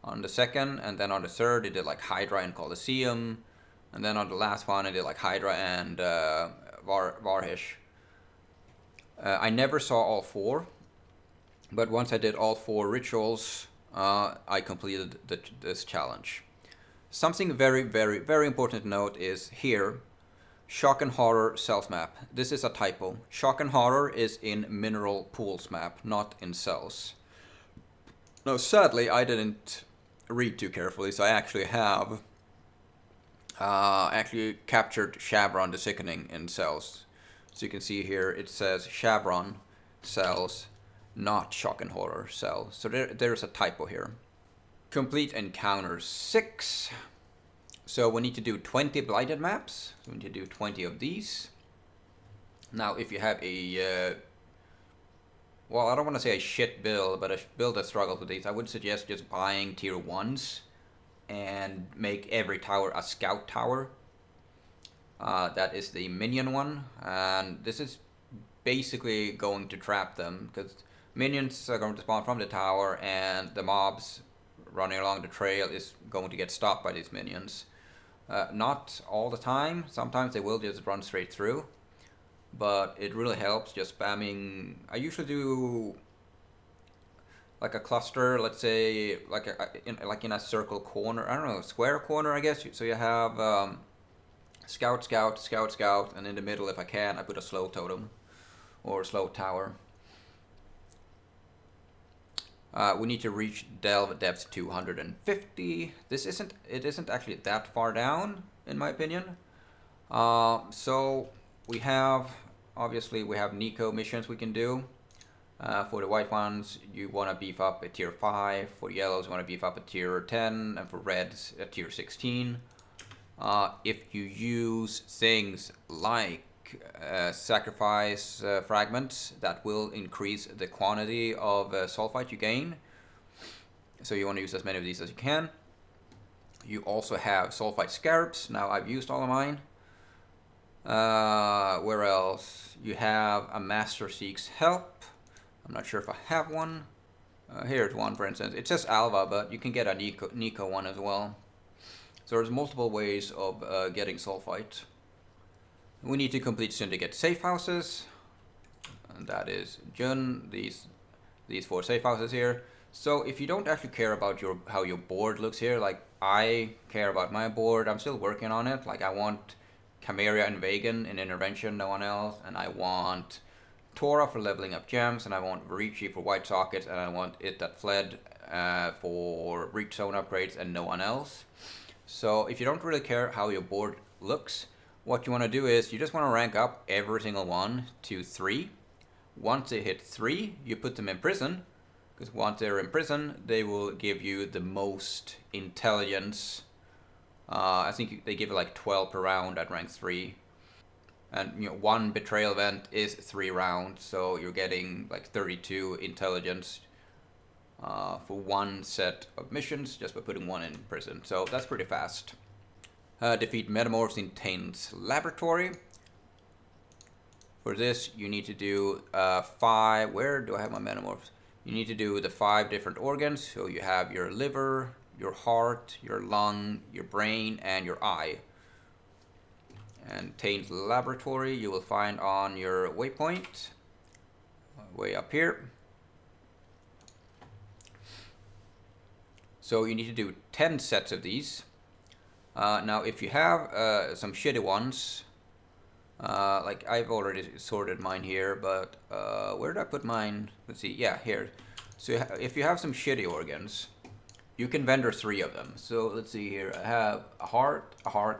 on the second, and then on the third it did like Hydra and Colosseum, and then on the last one it did like Hydra and Varhish. I never saw all 4, but once I did all 4 rituals, I completed this challenge. Something very, very, very important to note is here, Shock and Horror Cells map. This is a typo. Shock and Horror is in Mineral Pools map, not in Cells. No, sadly, I didn't read too carefully, so I actually have actually captured Chevron the Sickening in cells. So you can see here it says Chevron cells, not Shock and Horror cells. So there's a typo here. Complete Encounters 6. So we need to do 20 blighted maps. So we need to do 20 of these. Now if you have a well, I don't want to say a shit build, but a build that struggles with these, I would suggest just buying tier 1s and make every tower a scout tower. That is the minion one, and this is basically going to trap them, because minions are going to spawn from the tower, and the mobs running along the trail is going to get stopped by these minions. Not all the time, sometimes they will just run straight through. But it really helps just spamming. I usually do like a cluster, let's say like in a circle corner. I don't know, square corner, I guess. So you have scout, scout, scout, scout, and in the middle, if I can, I put a slow totem or slow tower. We need to reach delve depth 250. It isn't actually that far down, in my opinion. So we have, obviously we have Nico missions we can do. For the white ones, you want to beef up at tier 5. For yellows, you want to beef up at tier 10. And for reds, at tier 16. If you use things like sacrifice fragments, that will increase the quantity of sulfite you gain. So you want to use as many of these as you can. You also have sulfite scarabs. Now I've used all of mine. Where else? You have a Master Seeks Help. I'm not sure if I have one. Here's one, for instance. It says Alva, but you can get a Nico one as well. So there's multiple ways of getting sulfite. We need to complete Syndicate safe houses. And that is Jun, these 4 safe houses here. So if you don't actually care about how your board looks here, like I care about my board, I'm still working on it. Like I want Chimera and Vegan in Intervention, no one else. And I want Tora for leveling up gems, and I want Varici for white sockets, and I want It That Fled for breach zone upgrades and no one else. So if you don't really care how your board looks, what you want to do is you just want to rank up every single one to 3. Once they hit 3, you put them in prison, because once they're in prison, they will give you the most intelligence. I think they give it like 12 per round at rank 3. And 1 betrayal event is 3 rounds, so you're getting like 32 intelligence for 1 set of missions just by putting 1 in prison. So that's pretty fast. Defeat Metamorphs in Taint's Laboratory. For this, you need to do 5. Where do I have my Metamorphs? You need to do the 5 different organs. So you have your liver, your heart, your lung, your brain, and your eye. And Taint's Laboratory you will find on your waypoint, way up here. So you need to do 10 sets of these. Now if you have some shitty ones, like I've already sorted mine here, but where did I put mine? Let's see, yeah, here. So if you have some shitty organs, you can vendor 3 of them. So let's see here, I have a heart,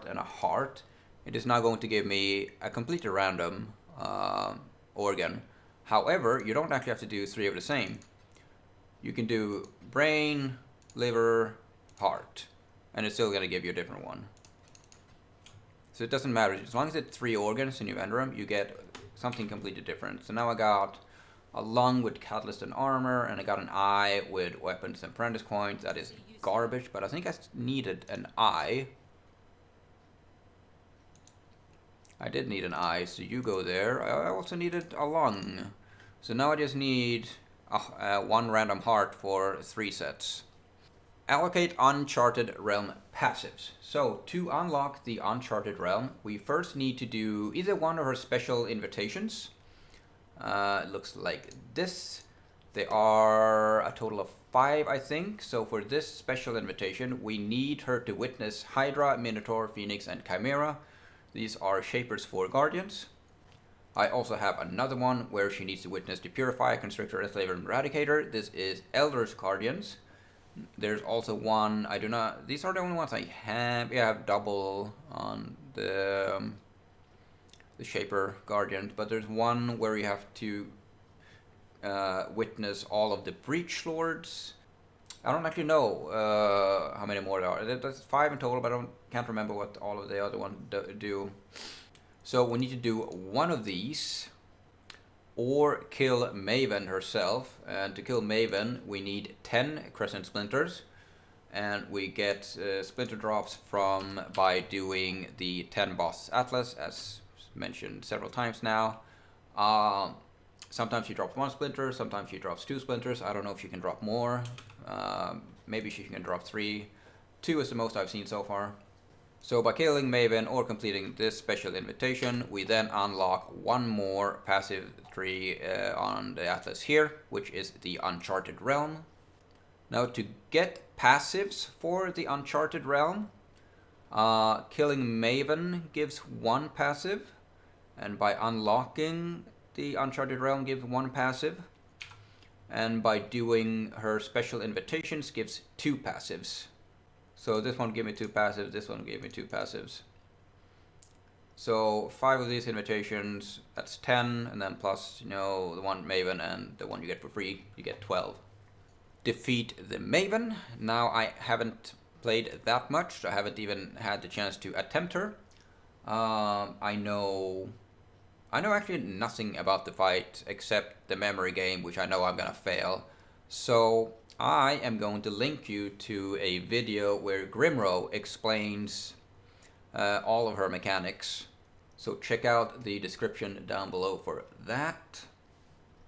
and a heart. It is now going to give me a completely random organ. However, you don't actually have to do 3 of the same. You can do brain, liver, heart, and it's still going to give you a different one. So it doesn't matter. As long as it's 3 organs and you enter them, you get something completely different. So now I got a lung with catalyst and armor, and I got an eye with weapons and apprentice coins. That is garbage, but I think I needed an eye. I did need an eye, so you go there. I also needed a lung. So now I just need 1 random heart for 3 sets. Allocate Uncharted Realm passives. So to unlock the Uncharted Realm, we first need to do either one of her special invitations. It looks like this. They are a total of 5, I think. So for this special invitation, we need her to witness Hydra, Minotaur, Phoenix, and Chimera. These are Shapers for Guardians. I also have another one where she needs to witness the Purifier, Constrictor, Enslaver, and Eradicator. This is Elder's Guardians. There's also one, I do not, these are the only ones I have. Yeah, I have double on the Shaper Guardian, but there's one where you have to witness all of the Breach Lords. I don't actually know how many more there are. There's 5 in total, but can't remember what all of the other ones do. So we need to do one of these, or kill Maven herself. And to kill Maven, we need 10 Crescent Splinters. And we get splinter drops by doing the 10 boss Atlas, as mentioned several times now. Sometimes she drops 1 splinter, sometimes she drops 2 splinters. I don't know if she can drop more. Maybe she can drop 3. 2 is the most I've seen so far. So by killing Maven or completing this special invitation, we then unlock one more passive tree on the Atlas here, which is the Uncharted Realm. Now to get passives for the Uncharted Realm, killing Maven gives 1 passive, and by unlocking the Uncharted Realm gives 1 passive, and by doing her special invitations gives 2 passives. So this one gave me 2 passives, this one gave me 2 passives. So 5 of these invitations, that's 10, and then plus, you know, the one Maven and the one you get for free, you get 12. Defeat the Maven. Now I haven't played that much, so I haven't even had the chance to attempt her. I know actually nothing about the fight except the memory game, which I know I'm gonna fail. So I am going to link you to a video where Grimro explains all of her mechanics. So check out the description down below for that.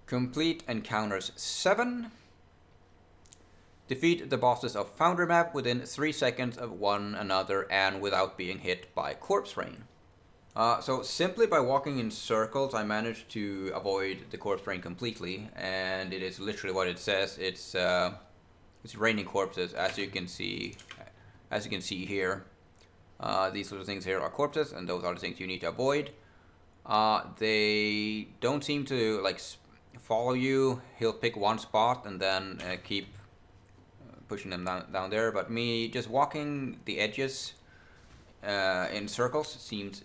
Complete Encounters VII. Defeat the bosses of Foundry Map within 3 seconds of one another and without being hit by Corpse Rain. So simply by walking in circles, I managed to avoid the Corpse Rain completely, and it is literally what it says. It's raining corpses, as you can see here. These little things here are corpses, and those are the things you need to avoid. They don't seem to like follow you. He'll pick one spot and then keep pushing them down there. But me just walking the edges in circles seemed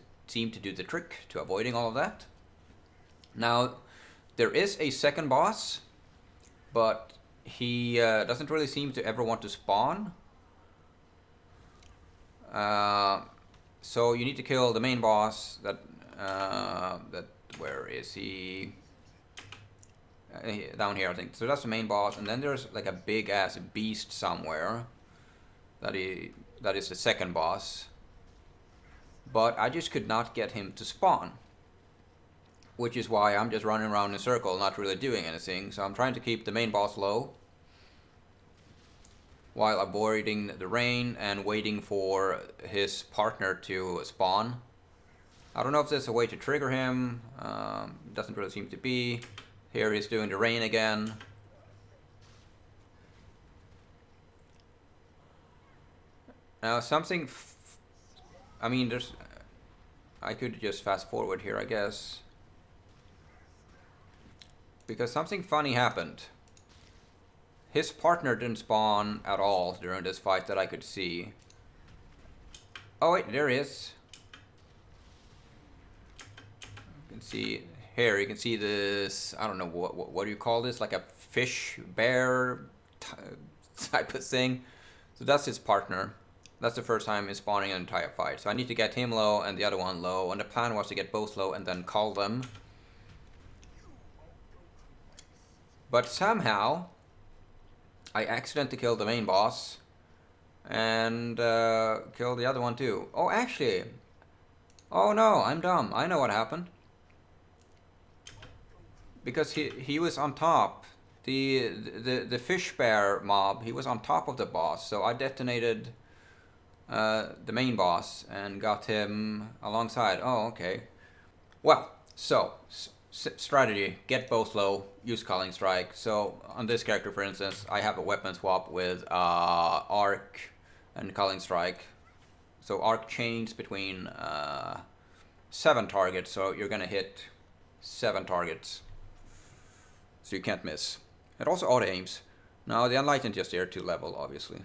to do the trick to avoiding all of that. Now there is a second boss, but he doesn't really seem to ever want to spawn. So you need to kill the main boss. Where is he? Down here, I think. So that's the main boss, and then there's like a big ass beast somewhere. That is the second boss. But I just could not get him to spawn, which is why I'm just running around in a circle, not really doing anything. So I'm trying to keep the main boss low while avoiding the rain and waiting for his partner to spawn. I don't know if there's a way to trigger him. Doesn't really seem to be. Here he's doing the rain again. Now something... I mean, I could just fast forward here, I guess. Because something funny happened. His partner didn't spawn at all during this fight that I could see. Oh wait, there he is. You can see here, you can see this, I don't know, what do you call this? Like a fish bear type of thing. So that's his partner. That's the first time he's spawning an entire fight. So I need to get him low and the other one low. And the plan was to get both low and then call them. But somehow I accidentally killed the main boss. And killed the other one too. Oh, actually. Oh no, I'm dumb. I know what happened. Because he was on top. The fish bear mob, he was on top of the boss. So I detonated the main boss and got him alongside. Oh, okay. Well, so strategy: get both low, use Culling Strike. So on this character, for instance, I have a weapon swap with Arc and Culling Strike. So Arc chains between 7 targets, so you're gonna hit 7 targets. So you can't miss. It also auto-aims. Now the Enlightened just there to level, obviously.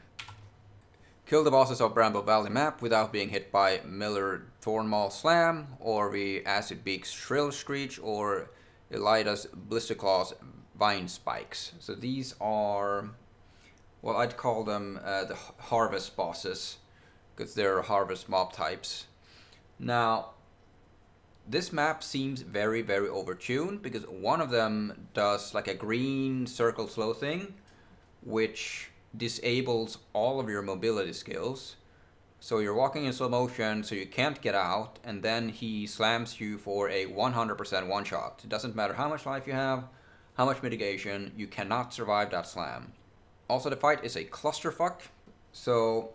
Kill the bosses of Bramble Valley map without being hit by Miller Thornmaul Slam, or the Acid Beak's Shrill Screech, or Elida's Blisterclaw's Vine Spikes. So these are, well, I'd call them the harvest bosses, because they're harvest mob types. Now, this map seems very, very overtuned, because one of them does like a green circle slow thing, which disables all of your mobility skills. So you're walking in slow motion, so you can't get out, and then he slams you for a 100% one shot. It doesn't matter how much life you have, how much mitigation, you cannot survive that slam. Also, the fight is a clusterfuck, so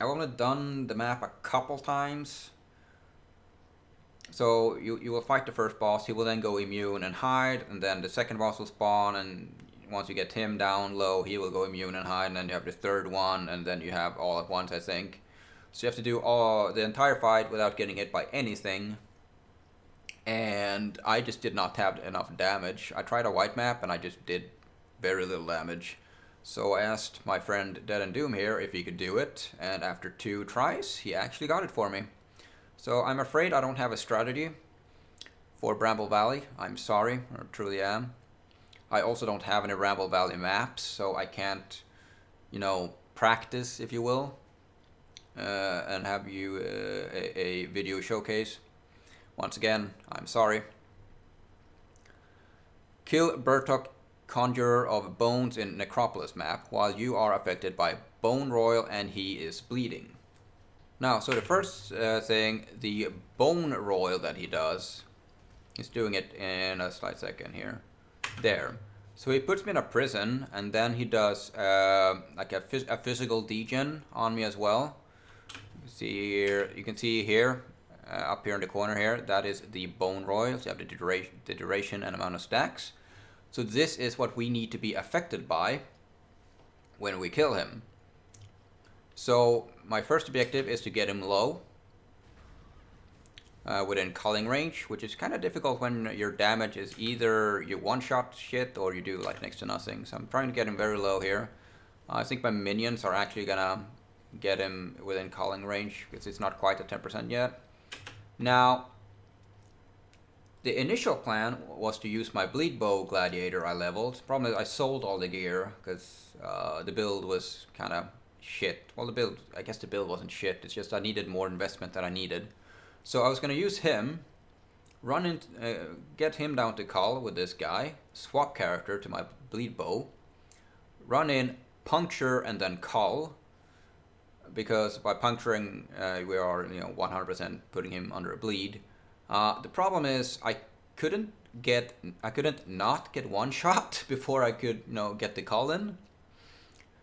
I've only done the map a couple times. So you will fight the first boss, he will then go immune and hide, and then the second boss will spawn, and once you get him down low, he will go immune and hide, and then you have the third one, and then you have all at once, I think. So you have to do the entire fight without getting hit by anything. And I just did not have enough damage. I tried a white map, and I just did very little damage. So I asked my friend Dead and Doom here if he could do it, and after 2 tries, he actually got it for me. So I'm afraid I don't have a strategy for Bramble Valley. I'm sorry, I truly am. I also don't have any Bramble Valley maps, so I can't, you know, practice, if you will, and have you a video showcase. Once again, I'm sorry. Kill Burtok, Conjurer of Bones in Necropolis map, while you are affected by Bone Royal and he is bleeding. Now, so the first thing, the Bone Royal that he does, he's doing it in a slight second here. There. So he puts me in a prison, and then he does like a physical degen on me as well. You can see here, up here in the corner here, that is the Bone Royal. So you have the duration and amount of stacks. So this is what we need to be affected by when we kill him. So my first objective is to get him low. Within culling range, which is kind of difficult when your damage is either you one-shot shit or you do like next to nothing. So I'm trying to get him very low here. I think my minions are actually gonna get him within culling range, because it's not quite at 10% yet. Now, the initial plan was to use my Bleed Bow Gladiator I leveled. Problem is I sold all the gear, because the build was kind of shit. Well, I guess the build wasn't shit, it's just I needed more investment than I needed. So I was going to use him, get him down to Cull with this guy, swap character to my Bleed Bow, run in, puncture, and then Cull, because by puncturing we are 100% putting him under a bleed. The problem is I couldn't not get one shot before I could get the Cull in.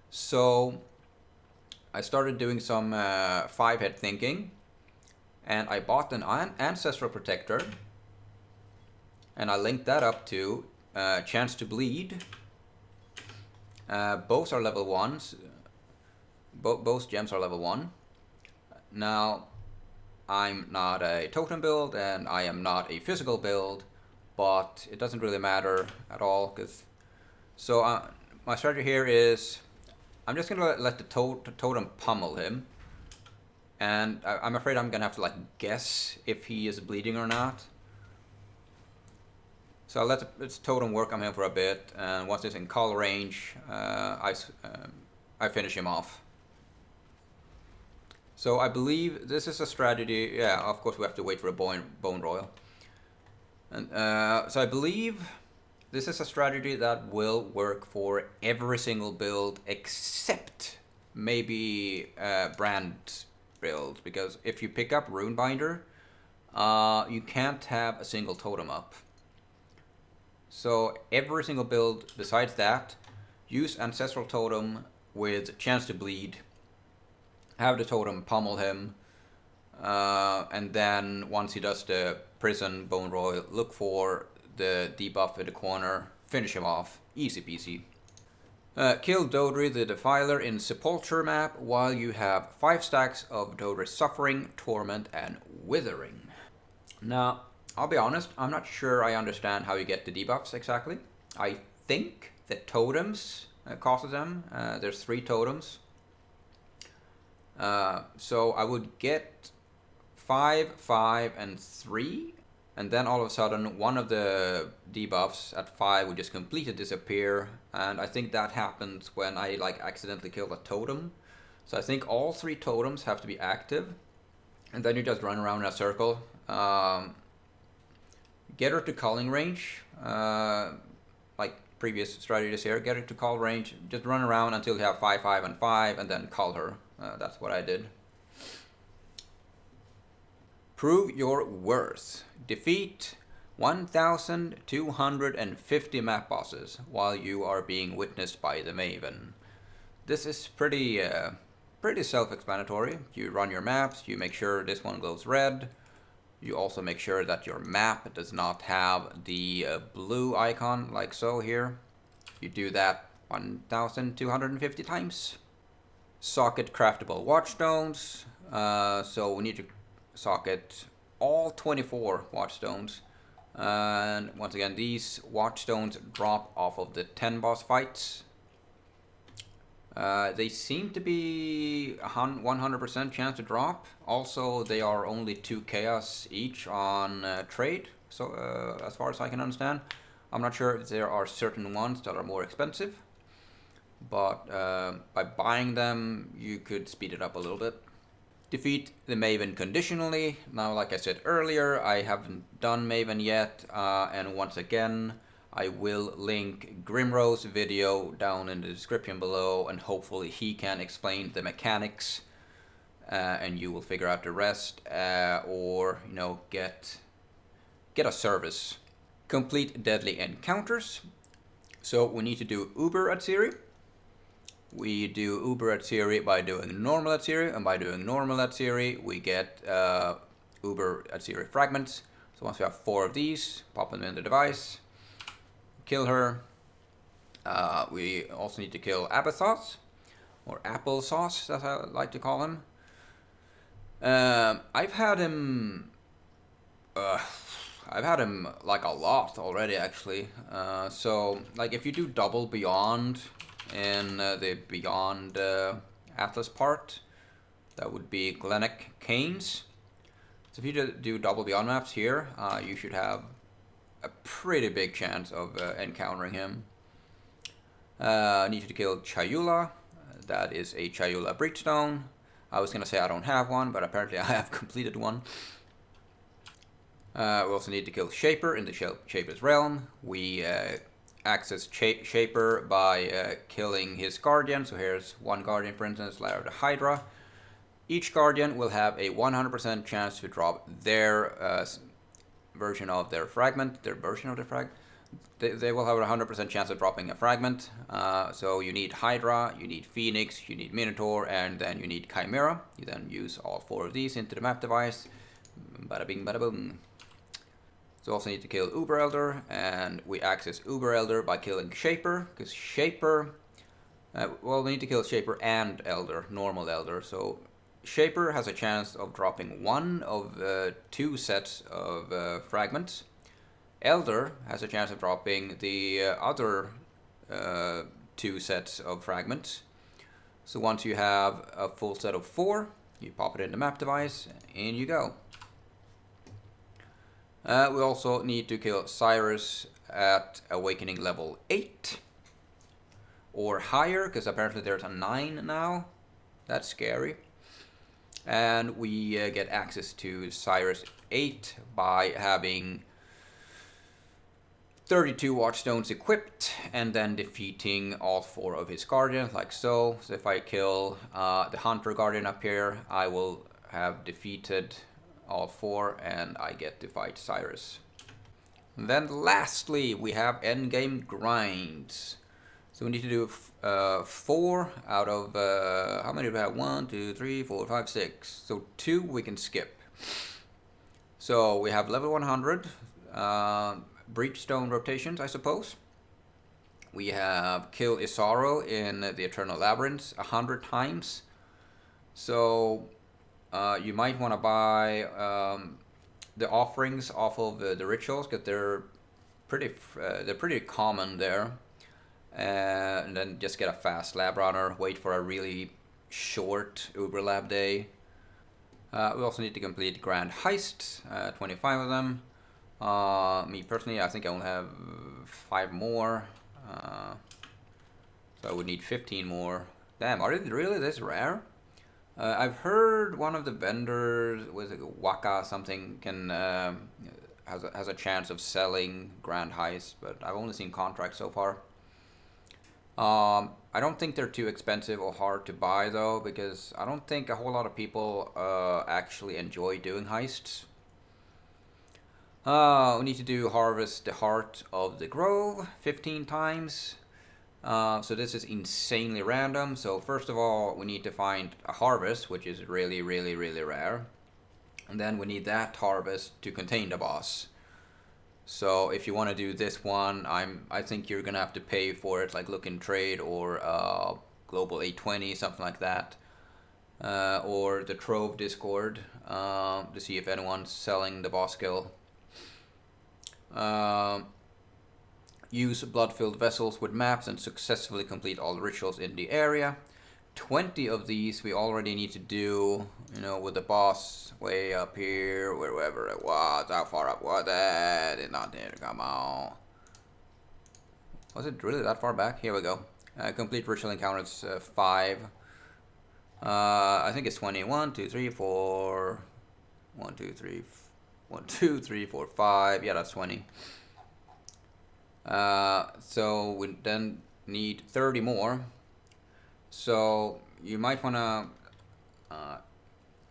So I started doing some 5-head thinking. And I bought an Ancestral Protector, and I linked that up to Chance to Bleed. Both are level 1s. Both gems are level 1. Now, I'm not a totem build, and I am not a physical build, but it doesn't really matter at all. So my strategy here is, I'm just going to let the totem pummel him. And I'm afraid I'm gonna have to guess if he is bleeding or not. So I'll let the totem work on him for a bit, and once it's in call range, I finish him off. So I believe this is a strategy. Yeah, of course we have to wait for a Bone Royal. And so I believe this is a strategy that will work for every single build except maybe Brand build, because if you pick up Runebinder, you can't have a single totem up. So every single build besides that, use Ancestral Totem with Chance to Bleed, have the totem pummel him, and then once he does the Prison Bone Royal, look for the debuff in the corner, finish him off, easy peasy. Kill Dodri the Defiler in Sepulture map while you have 5 stacks of Dodri Suffering, Torment, and Withering. Now, I'll be honest, I'm not sure I understand how you get the debuffs exactly. I think the totems causes them. There's 3 totems. So I would get 5, 5, and 3. And then all of a sudden, one of the debuffs at 5 would just completely disappear. And I think that happens when I like accidentally kill a totem. So I think all 3 totems have to be active. And then you just run around in a circle. Get her to calling range. Like previous strategies here. Get her to call range. Just run around until you have 5, 5, and 5. And then call her. That's what I did. Prove your worth. Defeat 1,250 map bosses while you are being witnessed by the Maven. This is pretty self-explanatory. You run your maps, you make sure this one glows red. You also make sure that your map does not have the blue icon like so here. You do that 1,250 times. Socket craftable watchstones. So we need to socket all 24 watchstones, and once again these watchstones drop off of the 10 boss fights. They seem to be 100% chance to drop. Also, they are only 2 chaos each on trade, so as far as I can understand. I'm not sure if there are certain ones that are more expensive, but by buying them you could speed it up a little bit. Defeat the Maven conditionally. Now, like I said earlier, I haven't done Maven yet, and once again, I will link Grimrow's video down in the description below, and hopefully he can explain the mechanics, and you will figure out the rest, or, you know, get a service. Complete deadly encounters. So we need to do Uber Atziri. We do Uber Atziri by doing normal Atziri, and by doing normal Atziri, we get Uber Atziri fragments. So once we have 4 of these, pop them in the device, kill her. We also need to kill Abathos, or Applesauce, as I like to call him. I've had him like a lot already, actually. So, like, if you do double beyond in the Beyond Atlas part, that would be Glenec Canes. So if you do double Beyond maps here, you should have a pretty big chance of encountering him. Need to kill Chayula. That is a Chayula Breachstone. I was gonna say I don't have one, but apparently I have completed one. We also need to kill Shaper in the Shaper's realm. We access Shaper by killing his Guardian. So here's one Guardian, for instance, Lair the Hydra. Each Guardian will have a 100% chance to drop their version of their fragment, They will have a 100% chance of dropping a fragment. So you need Hydra, you need Phoenix, you need Minotaur, and then you need Chimera. You then use all 4 of these into the map device. Bada bing, bada boom. So also need to kill Uber Elder, and we access Uber Elder by killing Shaper, because Shaper, well, we need to kill Shaper and Elder, normal Elder. So Shaper has a chance of dropping 1 of 2 sets of fragments. Elder has a chance of dropping the other 2 sets of fragments. So once you have a full set of 4, you pop it in the map device, and you go. We also need to kill Cyrus at Awakening level 8 or higher, because apparently there's a 9 now. That's scary. And we get access to Cyrus 8 by having 32 Watchstones equipped and then defeating all 4 of his Guardians, like so. So if I kill the Hunter Guardian up here, I will have defeated all 4, and I get to fight Cyrus. And then lastly, we have Endgame grinds. So we need to do 4 out of, how many do we have? 1, 2, 3, 4, 5, 6. So 2 we can skip. So we have level 100, Breachstone rotations, I suppose. We have kill Isaro in the Eternal Labyrinth 100 times. So you might want to buy the offerings off of the rituals, because they're pretty common there. And then just get a fast lab runner, wait for a really short Uber Lab day. We also need to complete Grand Heist, 25 of them. Me personally, I think I only have 5 more. So I would need 15 more. Damn, are they really this rare? I've heard one of the vendors with Waka something can has a chance of selling Grand Heist, but I've only seen contracts so far. I don't think they're too expensive or hard to buy though, because I don't think a whole lot of people actually enjoy doing heists. We need to do harvest the heart of the grove 15 times. So this is insanely random. So first of all, we need to find a harvest, which is really rare. And then we need that harvest to contain the boss. So if you want to do this one, I think you're gonna have to pay for it, like look in trade or Global 820, something like that, or the Trove Discord to see if anyone's selling the boss skill. Use blood-filled vessels with maps and successfully complete all the rituals in the area. 20 of these we already need to do, you know, with the boss way up here, wherever it was. How far up was that? It's not there, come on. Was it really that far back? Here we go. Complete ritual encounters 5. I think it's 20. 1, 2, 3, 4. 1, 2, 3. 1, 2, 3, 4, 5. Yeah, that's 20. So we then need 30 more. So you might wanna,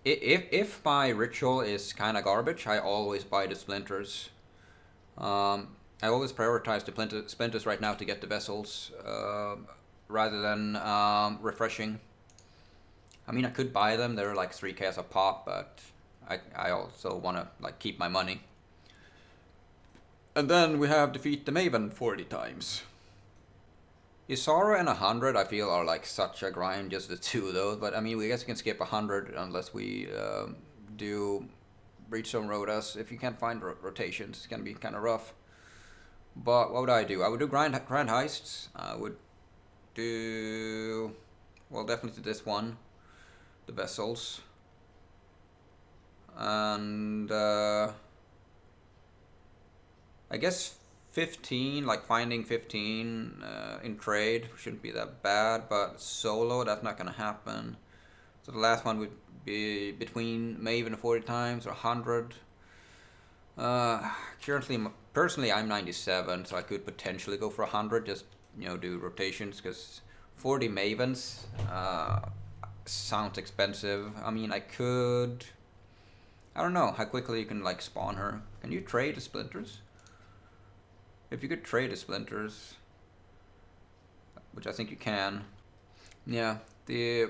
if my ritual is kind of garbage, I always buy the splinters. I always prioritize the splinters right now to get the vessels, rather than refreshing. I mean, I could buy them; they're like 3K a pop, but I also wanna like keep my money. And then we have defeat the Maven 40 times. Isara and 100 I feel are like such a grind, just the 2 of those, but I mean, we guess we can skip 100 unless we do Breachstone Rotas. If you can't find rotations, it's gonna be kind of rough. But what would I do? I would do Grand Heists. I would do, well, definitely this one, the vessels. And I guess 15, like finding 15 in trade shouldn't be that bad, but solo, that's not gonna happen. So the last one would be between Maven 40 times or 100. Currently, personally, I'm 97, so I could potentially go for 100, just, you know, do rotations, because 40 Mavens sounds expensive. I mean, I could, I don't know how quickly you can like spawn her. Can you trade the splinters? If you could trade the splinters, which I think you can, yeah, the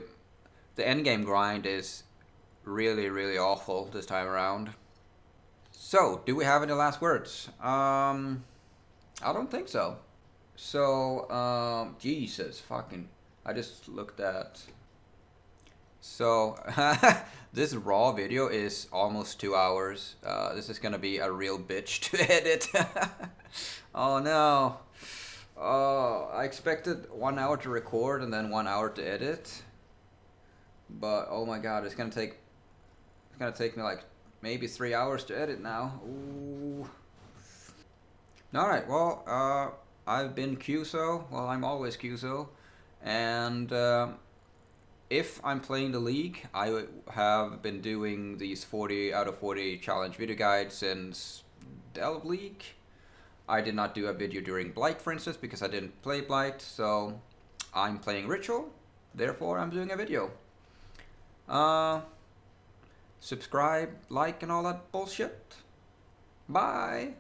endgame grind is really awful this time around. So, do we have any last words? I don't think so. So, Jesus fucking, I just looked at. So, this raw video is almost 2 hours. This is gonna be a real bitch to edit. Oh no. Oh, I expected 1 hour to record and then 1 hour to edit. But oh my god, it's gonna take me like maybe 3 hours to edit now. Ooh. Alright, well, I've been Kyuzo. Well, I'm always Kyuzo. And if I'm playing the League, I have been doing these 40 out of 40 challenge video guides since Delve League. I did not do a video during Blight, for instance, because I didn't play Blight, so I'm playing Ritual, therefore I'm doing a video. Subscribe, like, and all that bullshit. Bye!